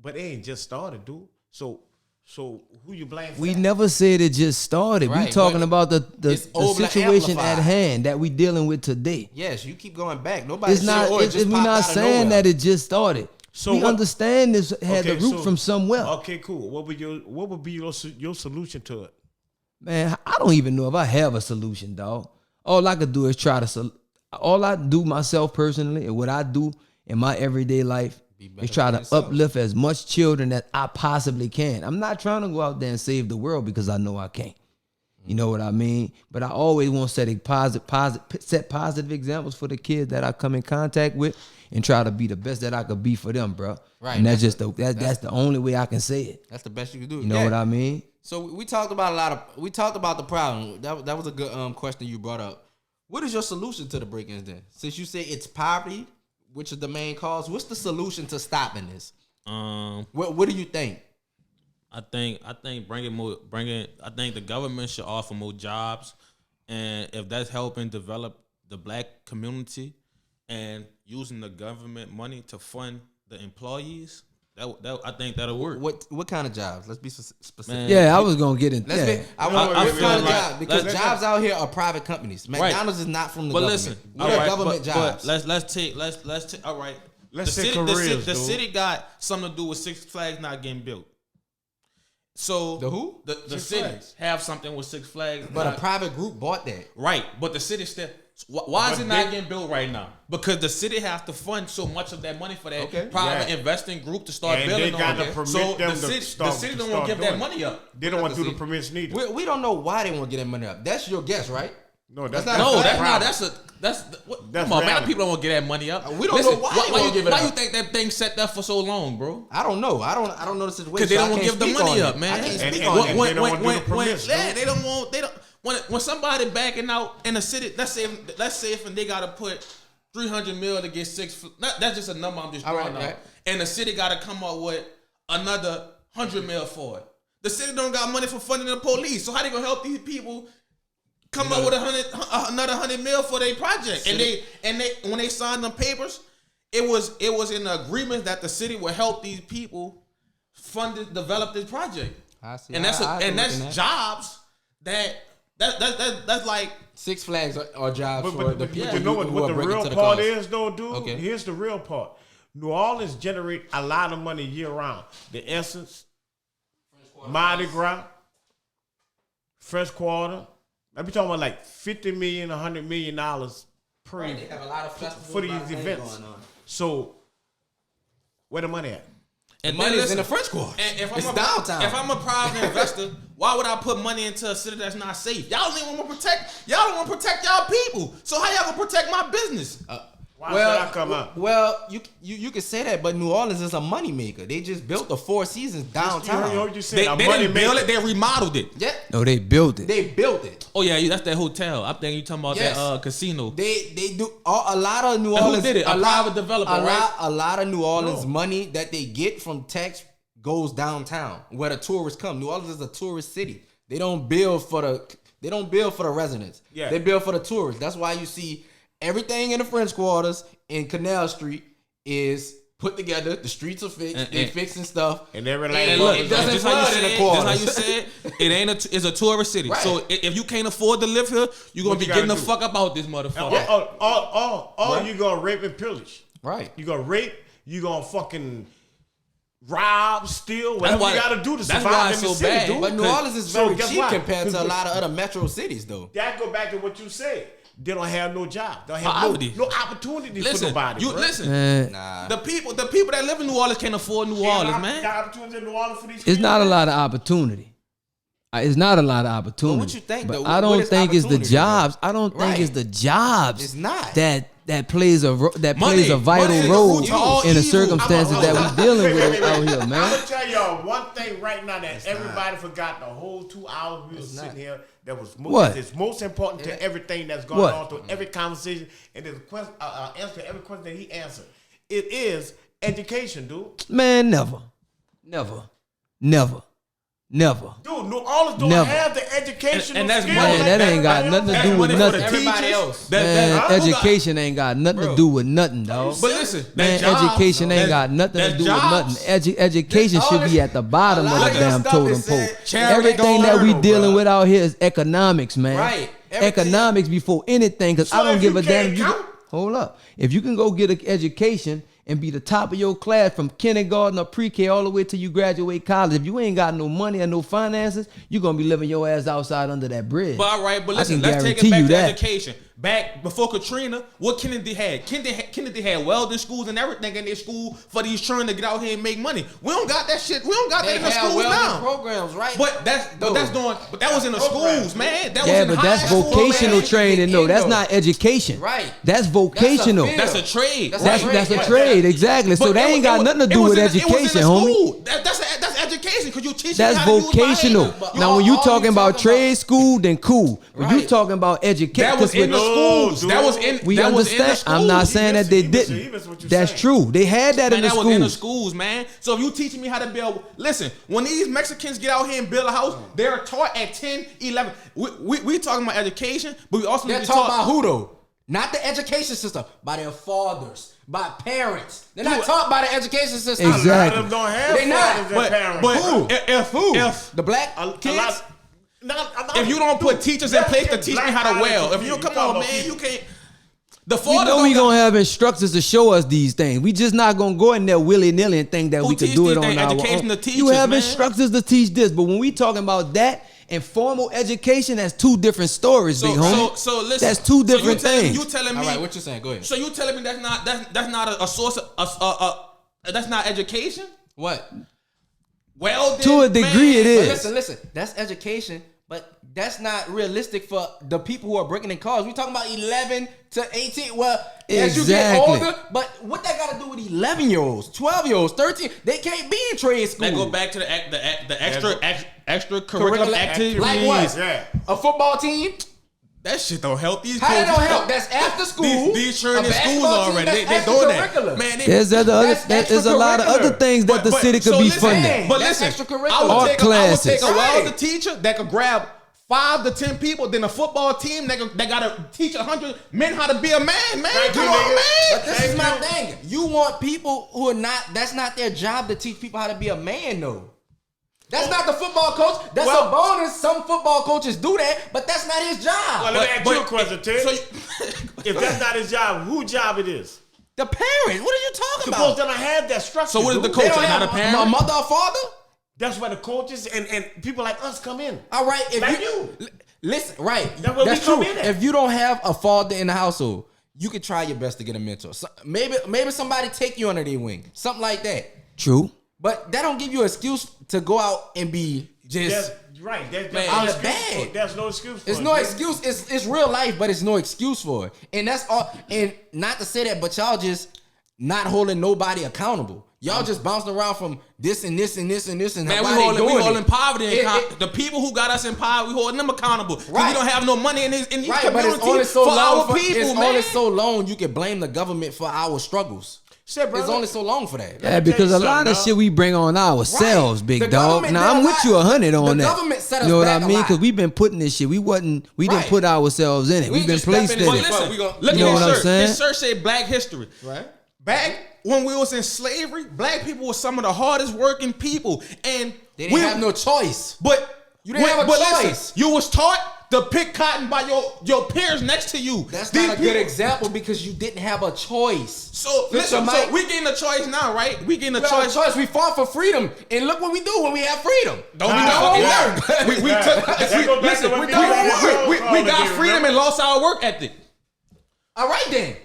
But it ain't just started, dude. So who you blame for We that? never said it just started. Right, we talking about the situation at hand that we dealing with today. Yes, you keep going back. Nobody It's not. We not saying that it just started. So we understand this had the root from somewhere. Okay, cool. What would be your solution to it? Man, I don't even know if I have a solution, dog. All I could do is all I do myself personally and what I do in my everyday life is try to uplift as much children as I possibly can. I'm not trying to go out there and save the world because I know I can't. You know what I mean? But I always want to set positive examples for the kids that I come in contact with and try to be the best that I could be for them, bro. Right. And that's the only way I can say it. That's the best you can do. You know what I mean? So we talked about the problem. That was a good question you brought up. What is your solution to the break-ins then? Since you say it's poverty, which is the main cause, what's the solution to stopping this? What do you think? I think I think the government should offer more jobs, and if that's helping develop the black community and using the government money to fund the employees, I think that'll work. What kind of jobs? Let's be specific. Man. Yeah, I was gonna get into Let's that. be, what kind of jobs? Because jobs out here are private companies. McDonald's is not from the government. Listen, what are government jobs? But let's take. All right. Let's say careers. The city got something to do with Six Flags not getting built. So the who? The city have something with Six Flags, but a private group bought that. Right, but the city still. Why is it not getting built right now? Because the city has to fund so much of that money for that private investing group to start building on it. So the city don't want to give that money up. They don't want to do the permits needed. We don't know why they want to get that money up. That's your guess, right? No, that's not. Come on, man. People don't want to get that money up. We don't know why they want to give it up. Why you think that thing sat there for so long, bro? I don't know. I don't know the situation. Because they don't want to give the money up, man. I can't speak on it. They don't want to do the permits. Yeah, they don't want. They don't. When somebody backing out in the city, let's say if they gotta put $300 million to get that's just a number I'm just throwing out. And the city gotta come up with another $100 million for it. The city don't got money for funding the police, so how they gonna help these people come up with another $100 million for their project? And they when they signed them papers, it was in the agreement that the city would help these people develop this project. I see. And that's jobs that's like Six Flags are jobs for the people. You know what the real part is, though, dude? Okay. Here's the real part. New Orleans generate a lot of money year round. The Essence, Mardi Gras, French Quarter. I be talking about like $50 million, $100 million per Right, they have a lot of festivals for these events. So where the money at? And money is in the French Quarter. It's downtown. If I'm a private investor, why would I put money into a city that's not safe? Y'all don't even want to protect. Y'all don't want to protect y'all people. So how y'all gonna protect my business? Why should I come up? Well, you can say that, but New Orleans is a moneymaker. They just built the Four Seasons downtown. They didn't build it. They remodeled it. Yeah. No, they built it. They built it. Oh yeah, that's that hotel. I think you talking about that casino. They do a lot of New Orleans. Who did it? A private developer, right? A lot of New Orleans money that they get from tax goes downtown where the tourists come. New Orleans is a tourist city. They don't build for the residents. Yeah. They build for the tourists. That's why you see everything in the French Quarters in Canal Street is put together. The streets are fixed. They fixing stuff. And every it doesn't flood in the quarters. Just how you said it's a tourist city. Right. So if you can't afford to live here, you're gonna be getting the fuck about this motherfucker. All you gonna rape and pillage. Right. You gonna rape. You gonna fucking rob, steal, whatever you gotta do to survive in the city, dude. But New Orleans is very cheap compared to a lot of other metro cities, though. That go back to what you said. They don't have no job. They don't have no opportunity for nobody. The people that live in New Orleans can't afford New Orleans, man. Opportunity in New Orleans for these it's not a lot of opportunity. It's not a lot of opportunity. What you think? But I don't think it's the jobs. I don't think it's the jobs. It's not that plays a vital role in the circumstances that we're dealing with out here, man. I'm gonna tell y'all one thing right now that everybody forgot the whole 2 hours we were sitting here. That was most important to everything that's going on through every conversation and there's a answer to every question that he answered. It is education, dude. Man, never. Dude, New Orleans don't have the educational and that's skills. Man, that ain't got nothing to do with nothing. Everybody else. Man, education ain't got nothing to do with nothing, dog. But listen, man, education ain't got nothing to do with nothing. Education should be at the bottom of the damn totem pole. Everything that we dealing with out here is economics, man. Right. Economics before anything, because I don't give a damn. Hold up. If you can go get an education and be the top of your class from kindergarten or pre-K all the way till you graduate college, if you ain't got no money or no finances, you're going to be living your ass outside under that bridge. But all right, but listen, let's take it back to education. Back before Katrina, what Kennedy had? Kennedy had welding schools and everything in their school for these trying to get out here and make money. We don't got that shit. We don't got that in the schools now. Programs, right? But that was in the schools, man. That's vocational training. No, that's not education. Right. That's vocational. That's a trade. That's a trade, exactly. So they ain't got nothing to do with education, homie. That's education because you teach. That's vocational. Now, when you talking about trade school, then cool. When you talking about education, that was in the schools. That was in. We understand. I'm not saying that they didn't. That's true. They had that in the schools. That was in the schools, man. So if you teaching me how to build, listen. When these Mexicans get out here and build a house, they're taught at 10, 11. We talking about education, but we also they're taught by who though? Not the education system, by their fathers, by parents. They're not taught by the education system. Exactly. A lot of them don't have They not. fathers and parents. But Who? if The black kids? if you don't put teachers in place to teach me how to well, if you come on, man, you can't. The fathers We know we gonna have instructors to show us these things. We just not gonna go in there willy-nilly and think that Who we could teach do it these on things? our Education own. to teachers, You have man. instructors to teach this, but when we talking about that and formal education, that's two different stories, big homie. So listen, that's two different things. You telling me? All right, what you saying? Go ahead. So you telling me that's not a source of that's not education? What? Well, To a degree, it But is. listen. That's education, but that's not realistic for the people who are breaking in cars. We talking about 11 to 18. Well, as you get Exactly. older, but what that got to do with 11-year-olds, 12-year-olds, 13? They can't be in trade school. That go back to the extracurricular activities. Like what? Yeah. A football team? That shit don't help these. How that coaches. don't help? That's after school. These children A in schools basketball team, already. that's They doing that. extracurricular. Man, There's a lot of other things that the city could be funding. But That's listen, extracurricular. I would Art take classes. a Right. welder teacher that could grab 5 to 10 people, then a football team that gotta teach 100 men how to be a man. Thank Come you, on, nigga. man. But this is my thing. You want people who are not, that's not their job to teach people how to be a man, though. That's not the football coach. That's a bonus. Some football coaches do that, but that's not his job. Well, let me ask you a question, Ted. So If that's not his job, whose job it is? The parent. What are you talking Supposed about? to have that structure. So what is the dude. coach? They don't Not have a parent? a mother or father? That's where the coaches and people like us come in. All right. If Like you you. listen, right. That's where we come true. in at. If you don't have a father in the household, you could try your best to get a mentor. So maybe somebody take you under their wing. Something like that. True. But that don't give you an excuse to go out and be just. That's right. That's Man, no it's excuse bad. for it. There's no excuse for It's it. no excuse. It's real life, but it's no excuse for it. And that's all. And not to say that, but y'all just not holding nobody accountable. Y'all just bouncing around from this and this and this and this and Man, why we they doing holding it. poverty. The people who got us in poverty, we holding them accountable. Because Right. we don't have no money in these Right, but communities it's only so for long. our people, It's man. only so long you can blame the government for our struggles. Shit, bro. It's only so long for that. Yeah, because a tell you lot of something, shit we bring on ourselves, Right. big The dog. government Now did I'm a with lot. you 100 on The that. government set us You know what back I a mean? lot. Because we've been putting this shit. We didn't Right. put ourselves in it. We We've been just stepping placed in in it. it. Fuck, Listen, we gon- look You know at what I'm this shirt. saying? This shirt say Black History. Right. Back when we was in slavery, black people were some of the hardest working people, and They didn't have no choice. But You didn't have a listen, choice. you was taught to pick cotton by your peers next to you. That's These not a good people- example because you didn't have a choice. So listen, so we getting a choice now, right? We getting a We have a choice. choice. We fought for freedom, and look what we do when we have freedom. Don't we Nah, fucking yeah. work? We Yeah. took. That go back Listen, to what we we got got freedom remember? and lost our work ethic. All right then.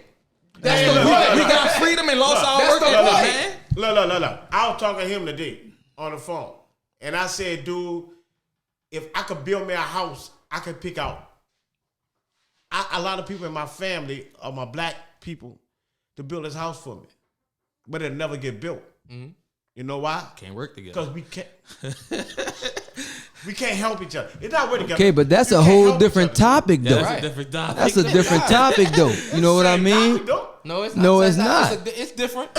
That's Hey, the look, point. We got freedom and lost our that's work the ethic, point. man. Look. I was talking to him today on the phone. And I said, dude, if I could build me a house, I could pick out a lot of people in my family, or my black people, to build this house for me. But it'll never get built. Mm-hmm. You know why? Can't work together. Because we can't help each other. It's not working together. Okay, but that's You a can't whole help each different other. topic, though. That's a different topic. That's a different topic, though. You know what I Same mean? topic, though. No, it's not. No, it's not. It's different.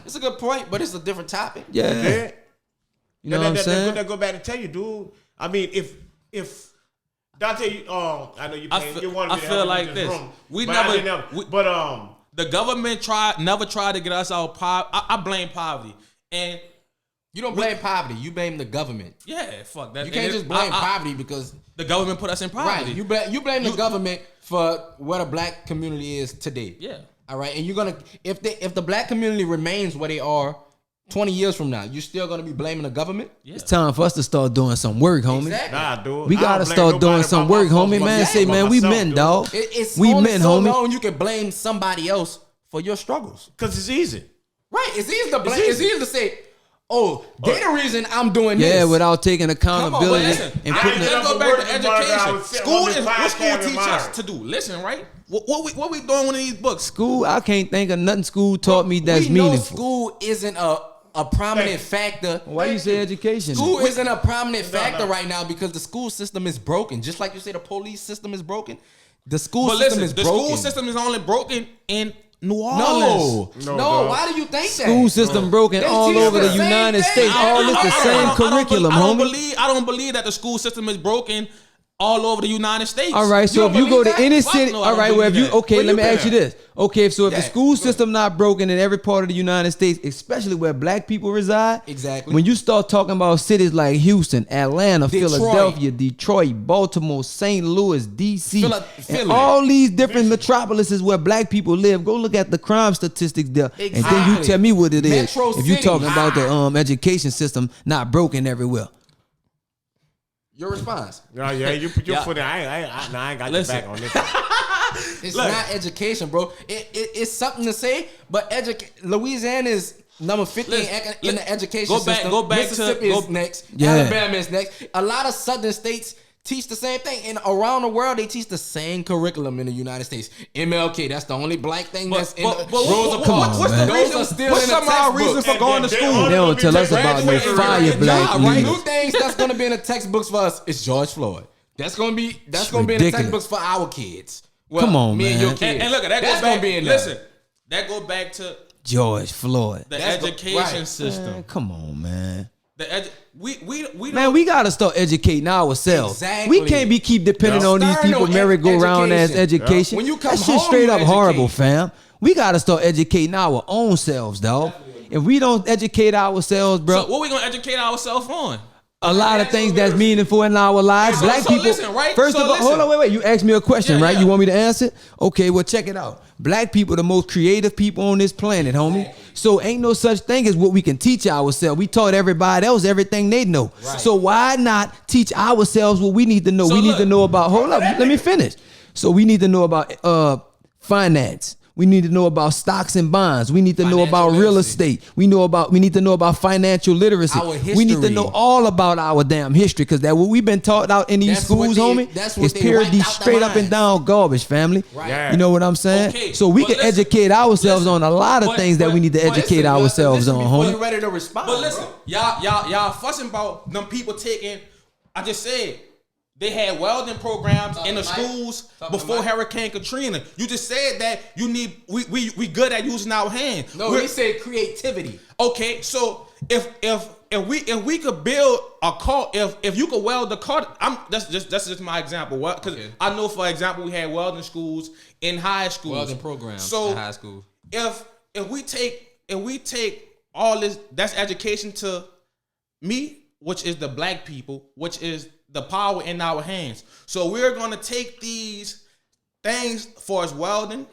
It's a good point, but it's a different topic. Yeah. Yeah. You know what I'm saying? That go back to tell you, dude. I mean, if Dante, I know you. You wanted me I to feel help like you in this. room, We but I never- didn't we- but The government never tried to get us out of poverty. I blame poverty. And You don't blame poverty. You blame the government. yeah, fuck that. You can't just blame poverty because The government put us in poverty. right. You blame the government for what a black community is today. Yeah. All right, and you're gonna if the black community remains where they are 20 years from now, you're still gonna be blaming the government. Yeah. It's time for us to start doing some work, homie. Exactly. nah, dude. We I gotta don't blame start nobody doing but some my work, folks, homie. but Man, yeah, say, but man, we myself, men, dude. dog. It's We only men, so homie. long you can blame somebody else for your struggles. Cause it's easy. Right? It's easy to blame. It's easy to say, "Oh, they the reason I'm doing this." Yeah, without taking accountability listen, and I putting ain't it. Let's up go for back to work tomorrow, I education. was sitting School on this is what podcast school in teach mind. us to do. Listen, right? What we doing with these books? School, I can't think of nothing school taught me that's we know meaningful. school isn't a prominent factor. Why you say education? School isn't a prominent factor right now because the school system is broken. Just like you say, the police system is broken. The school But system listen, is the broken. school system is only broken in New No, Orleans. no. dog. Why do you think that? School system broken They all teach over the the same United thing. States. All this the same curriculum, homie. I don't believe that the school system is broken all over the United States. All right, so if you go to any city, No, I all right, don't well, if believe you, that. okay, Where let you me been ask you at? this. Okay, so if the Yeah, school system not broken in every part of the United States, especially where black people reside, Exactly. when you start talking about cities like Houston, Atlanta, Detroit. Philadelphia, Detroit, Baltimore, St. Louis, D.C., Philly. and all these different metropolises where black people live, go look at the crime statistics there, and then you Exactly. tell me what it is. Metro if you cities. talking about the education system not broken everywhere. Your response. Yeah, you put your Yeah. foot in. I ain't got Listen. your back on this. It's Look. not education, bro. It's something to say, but Louisiana is number 50 in the education Go back- system. go back to- Mississippi is next. Yeah. Alabama is next. A lot of southern states teach the same thing, and around the world they teach the same curriculum in the United States. MLK, that's the only black thing that's in the Rosa Parks. what's the man. Those reason? are still What's in the some of our textbooks. reason for going to They school? They don't tell us about no Graduating fire rate, black yeah, right. leaders. New things that's gonna be in the textbooks for us is George Floyd. That's gonna be in the ridiculous. textbooks for our kids. Well, Come on, me and man. your And- kids. And look, that that's goes gonna back. be in there. Listen, that go back to George Floyd. the That's education right. system. Man, come on, man. We Man, don't, we gotta start educating ourselves. Exactly. We can't be keep depending Yeah. on these Starting people on merry-go-round ass education. education. When you come that shit home, straight you up horrible, educate. fam. We gotta start educating our own selves, dog. If we don't educate ourselves, bro, so what we gonna educate ourselves on? a lot of things that's meaningful in our lives. So- Black so people. listen, right? First So of all, hold listen. on, wait. You asked me a question, Yeah, right? yeah. You want me to answer it? Okay, well, check it out. Black people, the most creative people on this planet, homie. So ain't no such thing as what we can teach ourselves. We taught everybody else everything they know. So why not teach ourselves what we need to know? So We need look. to know about. Hold up, let me finish. So we need to know about finance. We need to know about stocks and bonds. We need to know Financial about real literacy. estate. We need to know about financial literacy. Our We need to history. know all about our damn history, because that what we've been taught out in these That's what schools, they- homie, that's what is they pure wiped D out the straight up and minds. down garbage, family. Right. Yeah. You know what I'm saying? Okay, So we but can listen, educate ourselves listen, on a lot of but- things that we need to but educate listen, ourselves Listen on, before you homie. ready to respond. But listen, bro. y'all fussing about them people taking. I just said they had welding programs in the Mike. schools Talking before Mike. Hurricane Katrina. You just said that you need we good at using our hands. No, he said creativity. Okay, so if we could build a car, if you could weld the car, that's just my example. What? Because Okay. I know, for example, we had welding schools in high schools, Welding programs So in high school. If we take all this, that's education to me, which is the black people, which is the power in our hands. So we're gonna take these things for as welding,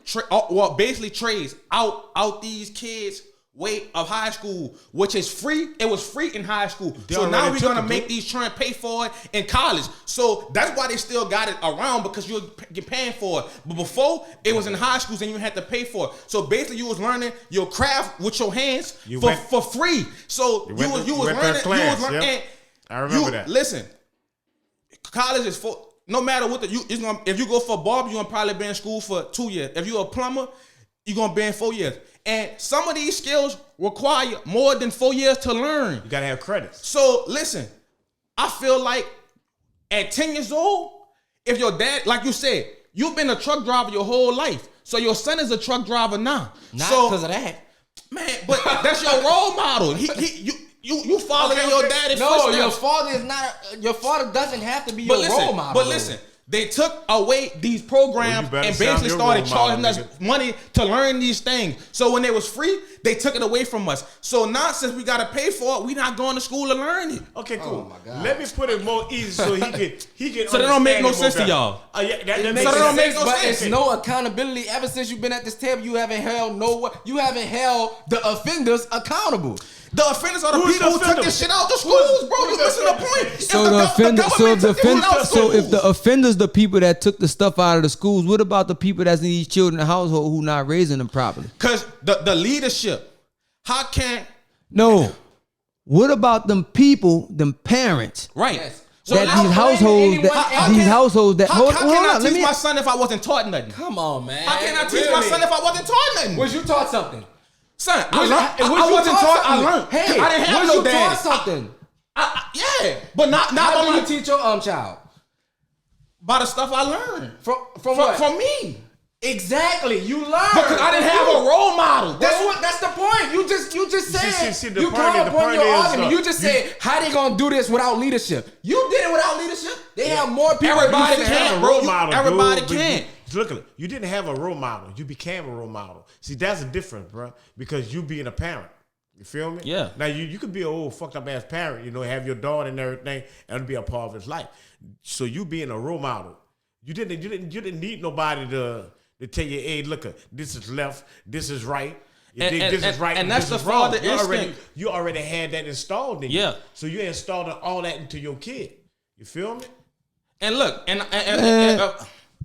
well, basically trades out these kids' way of high school, which is free. It was free in high school. They So now already we're took gonna it, make dude. these trying to pay for it in college. So that's why they still got it around, because you're paying for it. But before, it was in high schools and you had to pay for it. So basically, you was learning your craft with your hands for free. So you was learning. Yep. I remember that. Listen, college is for no matter what if you go for a barber, you're gonna probably be in school for 2 years. If you're a plumber, you're gonna be in 4 years. And some of these skills require more than 4 years to learn. You gotta have credits. So listen, I feel like at 10 years old, if your dad, like you said, you've been a truck driver your whole life. So your son is a truck driver now. Not So, because of that. man, but that's your role model. You following your daddy's No, footsteps. your father is not. Your father doesn't have to be But your listen, role model. but listen, they took away these programs Well, you and better sound basically your started role model, charging us nigga. money to learn these things. So when it was free, they took it away from us. So now since we gotta pay for it, we not going to school to learn it. Okay, cool. my God. Let me put it more easy so he can. So that don't make no understand it sense to more y'all. better. Yeah, that It makes So that don't sense. make no but sense. it's no accountability. Ever since you've been at this table, you haven't held the offenders accountable. The offenders are the Who's people the who took offender? this shit out the schools, bro. You the missing the offender? point. So If the offender, government took this shit out of so if the schools. offenders, the people that took the stuff out of the schools, what about the people that's in these children in the household who not raising them properly? Cause the leadership, how can No. What about them people, them parents? right? Yes. So that now- these households that How hold can on, I let teach me my son if I wasn't taught nothing? Come on, man. How can I teach my son if I wasn't taught nothing? Was you taught something? Son, I Was learned. you- was I you wasn't taught. I something? learned. Hey, I didn't have was no you dad. taught something? Yeah, but not How by do my you teach your child? by the stuff I learned From what? from me. Exactly. You learn Because I didn't have a role model. That's the point. You just said see, the you point- come the upon point your is, argument. You just said how they gonna do this without leadership. You did it without leadership. They have more people. Everybody can't, bro. Everybody dude, can't. Look, you didn't have a role model. You became a role model. See, that's the difference, bro. Because you being a parent. You feel me? Yeah. Now you could be an old fucked up ass parent, have your daughter and everything, and be a part of his life. So you being a role model, you didn't need nobody to tell you, hey, look, this is left, this is right. This is right, and that's this the is wrong. father instinct. You already had that installed in you. Yeah. So you installed all that into your kid. You feel me? And look,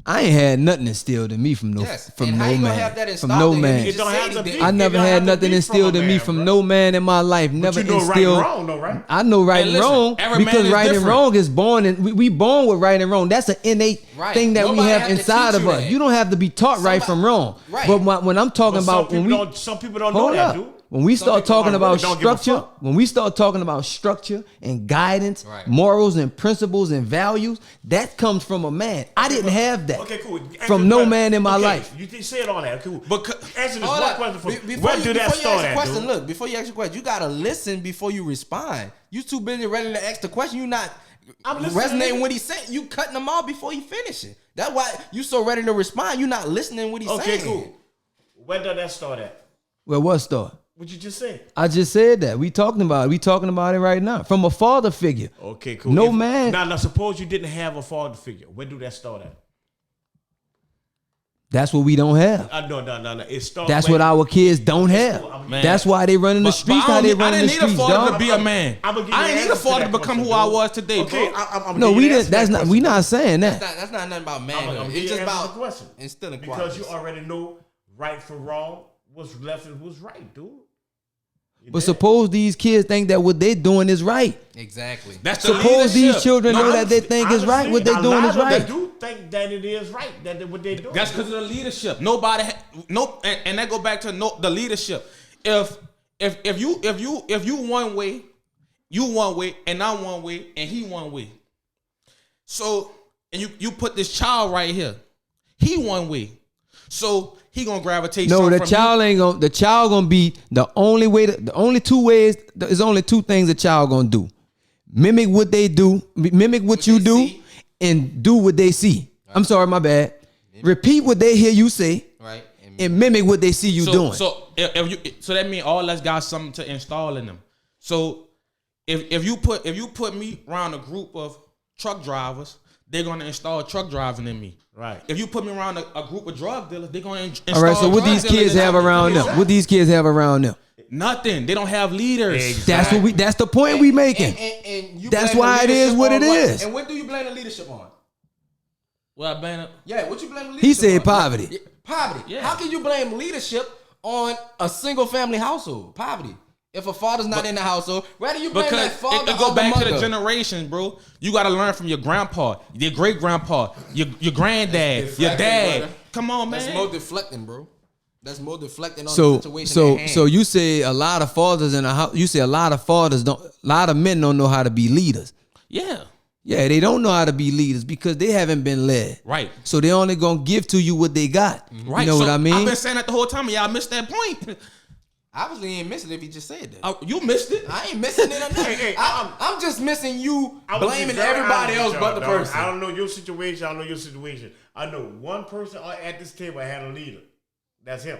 I ain't had nothing instilled in me from no and how you gonna man. have that From installed no in man. you? It don't have to be. I never had nothing instilled in me from no man in my life. Never But you know instilled. right and wrong, though, right? I know right and listen, wrong every man because is right and different. wrong is born, and we born with right and wrong. That's an innate thing that Nobody we have have to inside teach of you us. that. You don't have to be taught right from wrong. Right. But when I'm talking about Some people don't know hold that, up. dude. When we start people talking really about don't give a structure, fuck. when we start talking about structure and guidance, morals and principles and values, that comes from a man. I didn't have that. Okay, cool. From no man in my life. You said all that. Cool. But answer this Hold one up. question for me. Before Where do that start at, dude? Look, before you ask your question, you gotta listen before you respond. You too busy ready to ask the question. You not resonating what he said. You cutting them off before he finishes. That's why you so ready to respond. You not listening what he's saying. Okay, cool. Where does that start at? Well, what start? What you just said? I just said that. We talking about it right now. From a father figure. Okay, cool. No man. Now, suppose you didn't have a father figure. Where do that start at? That's what we don't have. No. It starts. That's what our kids don't have. Man. That's why they run in the streets. How they run in the streets, I didn't need a father dog. to be a man. I'm gonna give you I an ain't need a answer to father that to become question, who I dude. was today, Okay, bro. I'm No, gonna we give you an didn't. That's answer to not. that We question. not saying that. That's not nothing about I'm manhood. gonna It's give you just an answer to about the question. instilling Because qualities. you already know right from wrong, what's left and what's right, dude. But suppose these kids think that what they're doing is right. Exactly. That's the Suppose these leadership. children know that they think is right. What they're doing is right. I do think that it is right. That what they doing. That's because of the leadership. And that go back to the leadership. If you one way, you one way, and I'm one way, and he one way. So and you put this child right here, he one way. So he gonna gravitate. No, the from child ain't gonna. The child gonna be the only way. The only two ways. There's only two things the child gonna do: mimic what they do, mimic what you do, and do what they see. I'm sorry, my bad. Repeat what they hear you say, Right. and mimic what they see you doing. So so that means all us got something to install in them. So if you put me around a group of truck drivers, they're gonna install truck driving in me. Right. If you put me around a group of drug dealers, they're gonna install. All right. So what drug these dealers kids in have them. around them? What these kids have around them? Nothing. They don't have leaders. That's what we. That's the point we making. And you That's blame why the it is leadership what on it is. And what do you blame the leadership on? Well, man, Yeah, what you blame the leadership He said on? poverty. Poverty. Yeah. How can you blame leadership on a single family household? Poverty. If a father's not in the household, rather you blame that because father it go or back the to the mother. generations, bro. You got to learn from your grandpa, your great grandpa, your granddad, That's your exactly, dad. brother. Come on, man. That's more deflecting, bro. That's more deflecting on So the situation at hand. so you say a lot of fathers in a house. You say a lot of fathers don't. A lot of men don't know how to be leaders. Yeah. Yeah, they don't know how to be leaders because they haven't been led. Right. So they only gonna give to you what they got. Right. You know So what I mean? I've been saying that the whole time, and y'all missed that point. Obviously, he ain't missing it if he just said that. You missed it. I ain't missing it or nothing. Hey, I'm just missing you I was blaming very everybody honest else with but y'all, the dog. person. I don't know your situation. I don't know your situation. I know one person at this table had a leader. That's him.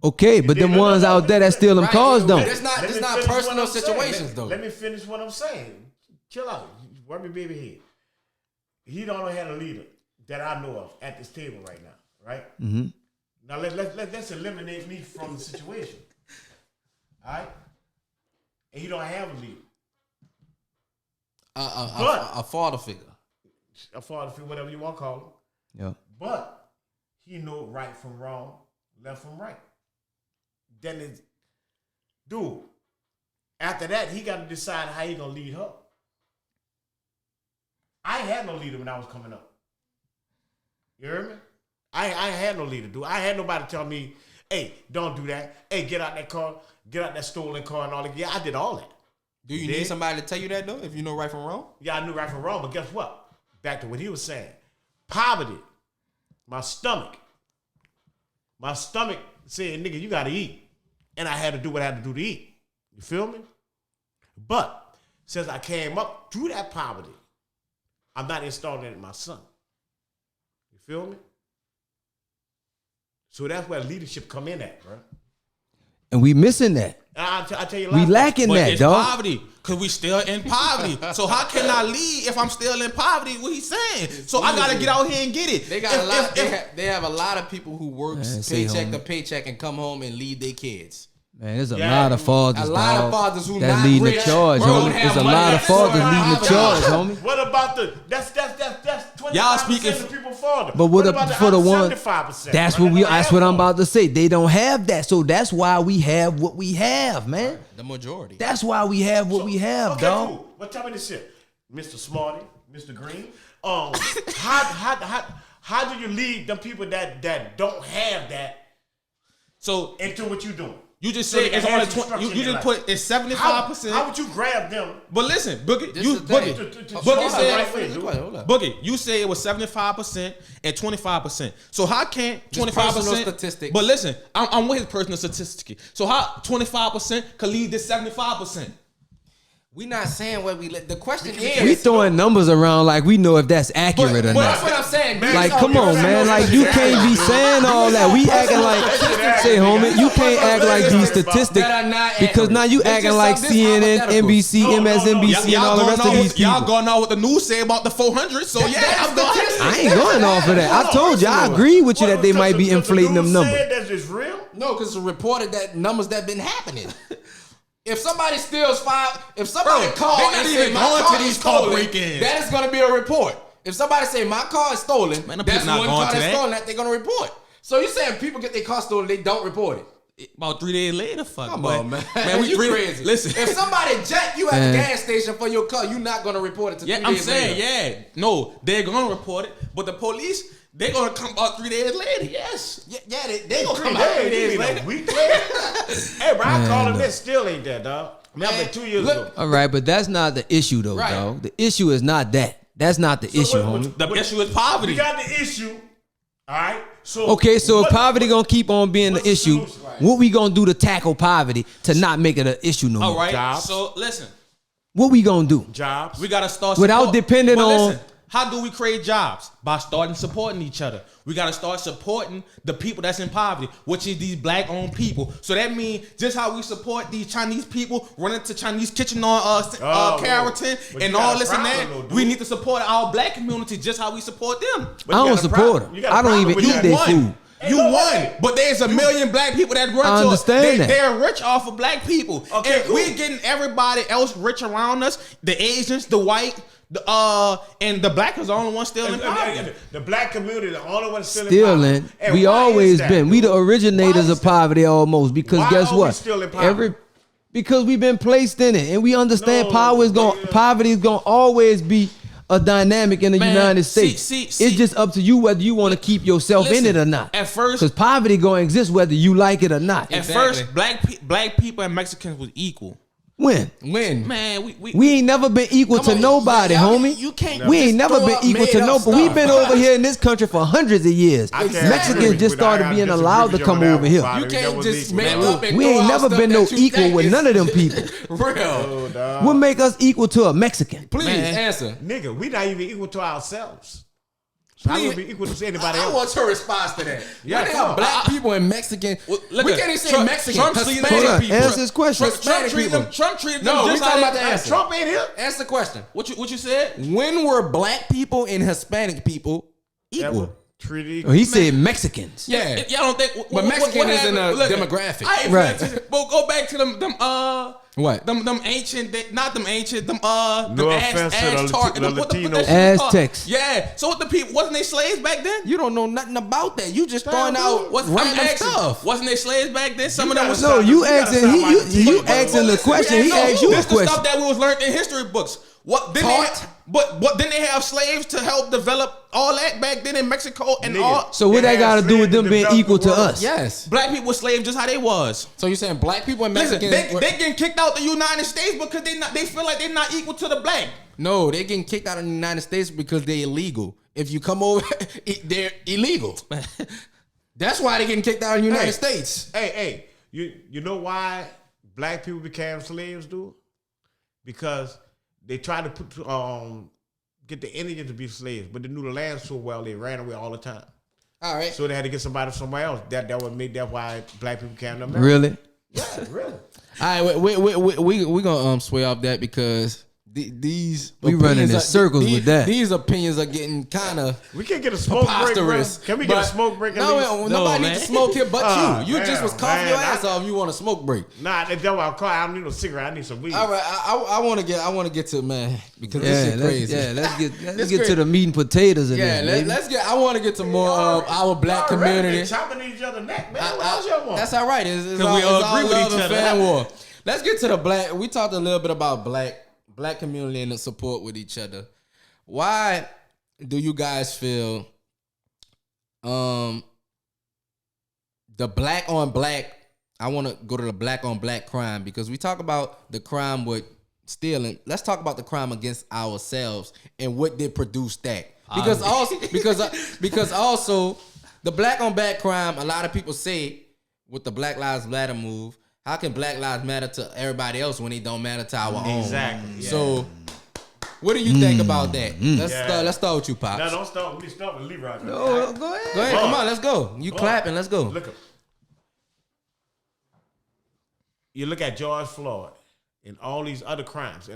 Okay, but them No, ones no, out there that steal them Right, cars but don't. It's not Let me finish personal what I'm saying. situations though. Let me finish what I'm saying. Chill out. Work me baby head. He don't have a leader that I know of at this table right now, right? Mm-hmm. Now let's eliminate me from the situation. All right? And he don't have a leader. A father figure. A father figure, whatever you want to call him. Yeah. But he know right from wrong, left from right. Then it's, dude, after that, he got to decide how he gonna lead her. I ain't had no leader when I was coming up. You heard me? I ain't had no leader, dude. I had nobody tell me, hey, don't do that. Hey, get out that car, get out that stolen car and all that. Yeah, I did all that. Do you need somebody to tell you that though? If you know right from wrong? Yeah, I knew right from wrong, but guess what? Back to what he was saying. Poverty. My stomach said, nigga, you gotta eat. And I had to do what I had to do to eat. You feel me? But since I came up through that poverty, I'm not installing it in my son. You feel me? So that's where leadership come in at, bro. And we missing that. I tell you, We lacking But that, it's dog. poverty, because we still in poverty. So how can I lead if I'm still in poverty? What he's saying? So I gotta get out here and get it. They got a lot. They have a lot of people who work paycheck to paycheck and come home and lead their kids. Man, there's a lot of fathers, A lot dog, of fathers who that not leading rich, the charge, bro, homie. have There's a money. lot of fathers That's leading the what charge, I'm homie. What about that's 25% Y'all speaking of the people father? But what about for the one? 75%? That's what I'm about to say. They don't have that, so that's why we have what we have, man. The majority. That's why we have what we have, okay, dog. Cool. Well, tell me this shit, Mr. Smarty, Mr. Green. How do you lead them people that don't have that So into what you doing? you just So said they it's can only have some 20. You structure in just their put it's 75%. How would you grab them? But listen, Boogie, This you is the thing. Boogie said Hold up. Boogie, you say it was 75% and 25%. So how can 25%? personal statistics. But listen, I'm with his personal statistic. So how 25% could lead to 75%? We not saying what we. The question We is. throwing numbers around like we know if that's accurate or But that's what not. I'm saying. Like, come on, man. Like, you can't be saying all that. We acting like, say, homie, you can't act like these statistics That are not because now you They acting just like some- this CNN, hypothetical. NBC, MSNBC, and all the rest of these Y'all people. going on what the news say about the 400. So yeah, I'm going. I ain't going off of that. I told you, I agree with you that they might be inflating them numbers. That's just real. No, because it's reported that numbers that been happening. If somebody steals if somebody Bro, calls they not and even say my going car to these is car stolen, break-ins. that is going to be a report. If somebody say my car is stolen, Man, them that's people not one going car to that's that. stolen that they're going to report. So you saying people get their car stolen, they don't report it? About 3 days later, fuck. Come boy. on, man. Man, we you three, crazy. Listen, If somebody jack you at the Man. gas station for your car, you're not going to report it to 3 yeah, days I'm saying, later. yeah, no, they're gonna report it, but the police, they're gonna come about 3 days later. Yes. Yeah, they going to 3 come out 3 days, days you mean later. a week later. Hey, bro, I called him look. this. Still ain't that, dog. I mean, Man, 2 years look, ago. All right, but that's not the issue, though, Right. dog. The issue is not that. That's not the issue, what- homie. The issue is poverty. We got the issue. All right. So Okay, so if what- poverty gonna keep on being the what's the issue, solution? what we gonna do to tackle poverty to not make it an issue no more? All right. Jobs. So listen, What we gonna do? Jobs. we gotta start Without support- depending but on- Listen, how do we create jobs? By starting supporting each other. We gotta start supporting the people that's in poverty, which is these black-owned people. So that means just how we support these Chinese people running to Chinese kitchen on Carrollton but and you all got a this and problem, that. though, dude. We need to support our black community just how we support them. But I you don't got a support problem. them. You got a I don't problem even with eat that. their won. food. Hey, You no, won, wait. but there's a million black people that run I to understand it. that. They're rich off of black people. Okay, and cool. we're getting everybody else rich around us. The Asians, the white, and the black is the only one still in poverty. The black community, the only one still in Still poverty. in. And We why always is that, been. We dude? the originators Why of is that? poverty almost. Because Why guess are we what? still in poverty? Because we've been placed in it, and we understand No, poverty is gonna always be a dynamic in the Man, United see- States. see- It's just up to you whether you want to keep yourself in Listen, it or not. at first- because poverty gonna exist whether you like it or not. At first, black people and Mexicans was equal. When? Man, We ain't never been equal Come to on, nobody, y'all- homie. you can't We just ain't never throw been up equal to made up nobody. We've stuff. been over here in this country for hundreds of years. I can't agree Mexicans with just you, started but I being disagree allowed with to you come on that over one, here. Bobby. You That can't was just equal. make Man, up and We throw ain't out never stuff been no that you equal think with is none of them people. Real. Oh, dog. What make us equal to a Mexican? Please Man. answer. Nigga, we not even equal to ourselves. So how Please. would we be equal to anybody I else? want your response to that. Yeah, When they come have on. black people and Mexican. Well, We look can't at even say Trump- Mexican. Trump Hispanic treated Hold on, people. answer his question. Hispanic people. Trump treated them No, we just talking how about the they, answer. Trump ain't here. Answer the question. What you said? When were black people and Hispanic people equal? Treaty. Oh, he said Mexicans. Yeah. Y'all don't think? But Mexican is in a happened? Look, demographic. I ain't Right. right. But go back to them What? them ancient, not them ancient, them No offense to the Latinos. Aztecs. Yeah. So what the people wasn't they slaves back then? You don't know nothing about that. You just Damn, throwing dude. out I'm random asking, stuff. wasn't they slaves back then? Some You of them gotta was. stop. No, you You gotta asking stop he my you team. asking the question. He asked you a This the stuff question. that we was learned in history books. What then? Taught. But then they have slaves to help develop all that back then in Mexico and Nigga. all. So what They that got to had do with slaves them to being develop equal the to world. us? Yes. Black people were slaves just how they was. So you're saying black people and Listen, Mexicans? they getting kicked out the United States because they feel like they're not equal to the black. No, they're getting kicked out of the United States because they're illegal. If you come over, they're illegal. That's why they're getting kicked out of the United Hey. States. Hey, you know why black people became slaves, dude? Because they tried to put get the Indians to be slaves, but they knew the land so well they ran away all the time. All right. So they had to get somebody somewhere else. That would make that why black people came to America. Really? Yeah, really. All right, we gonna sway off that because these we running in circles with that. These opinions are getting kind of we can't get a smoke break, bro. Can we get a smoke break? Nobody needs to smoke here but you. You just was coughing your ass off. You want a smoke break? Nah, that's why I don't need no cigarette. I need some weed. All right, I want to get to man because this shit crazy. Let's get to the meat and potatoes of that. Let's get. I want to get to more of our black community. Chopping each other neck, man. What else y'all want? That's all right. It's all, we all agree with love each and other. fan war. Let's get to the black. We talked a little bit about black community and the support with each other. Why do you guys feel the black on black? I want to go to the black on black crime because we talk about the crime with stealing. Let's talk about the crime against ourselves and what did produce that. Because also the black on black crime. A lot of people say with the Black Lives Matter move. How can Black Lives matter to everybody else when it don't matter to our own? Exactly. Yeah. So, what do you think about that? Let's start with you, Pops. No, don't start with me. Start with Leroy. No, go ahead. Go ahead. Come on, let's go. You clapping. Let's go. Look up. You look at George Floyd and all these other crimes,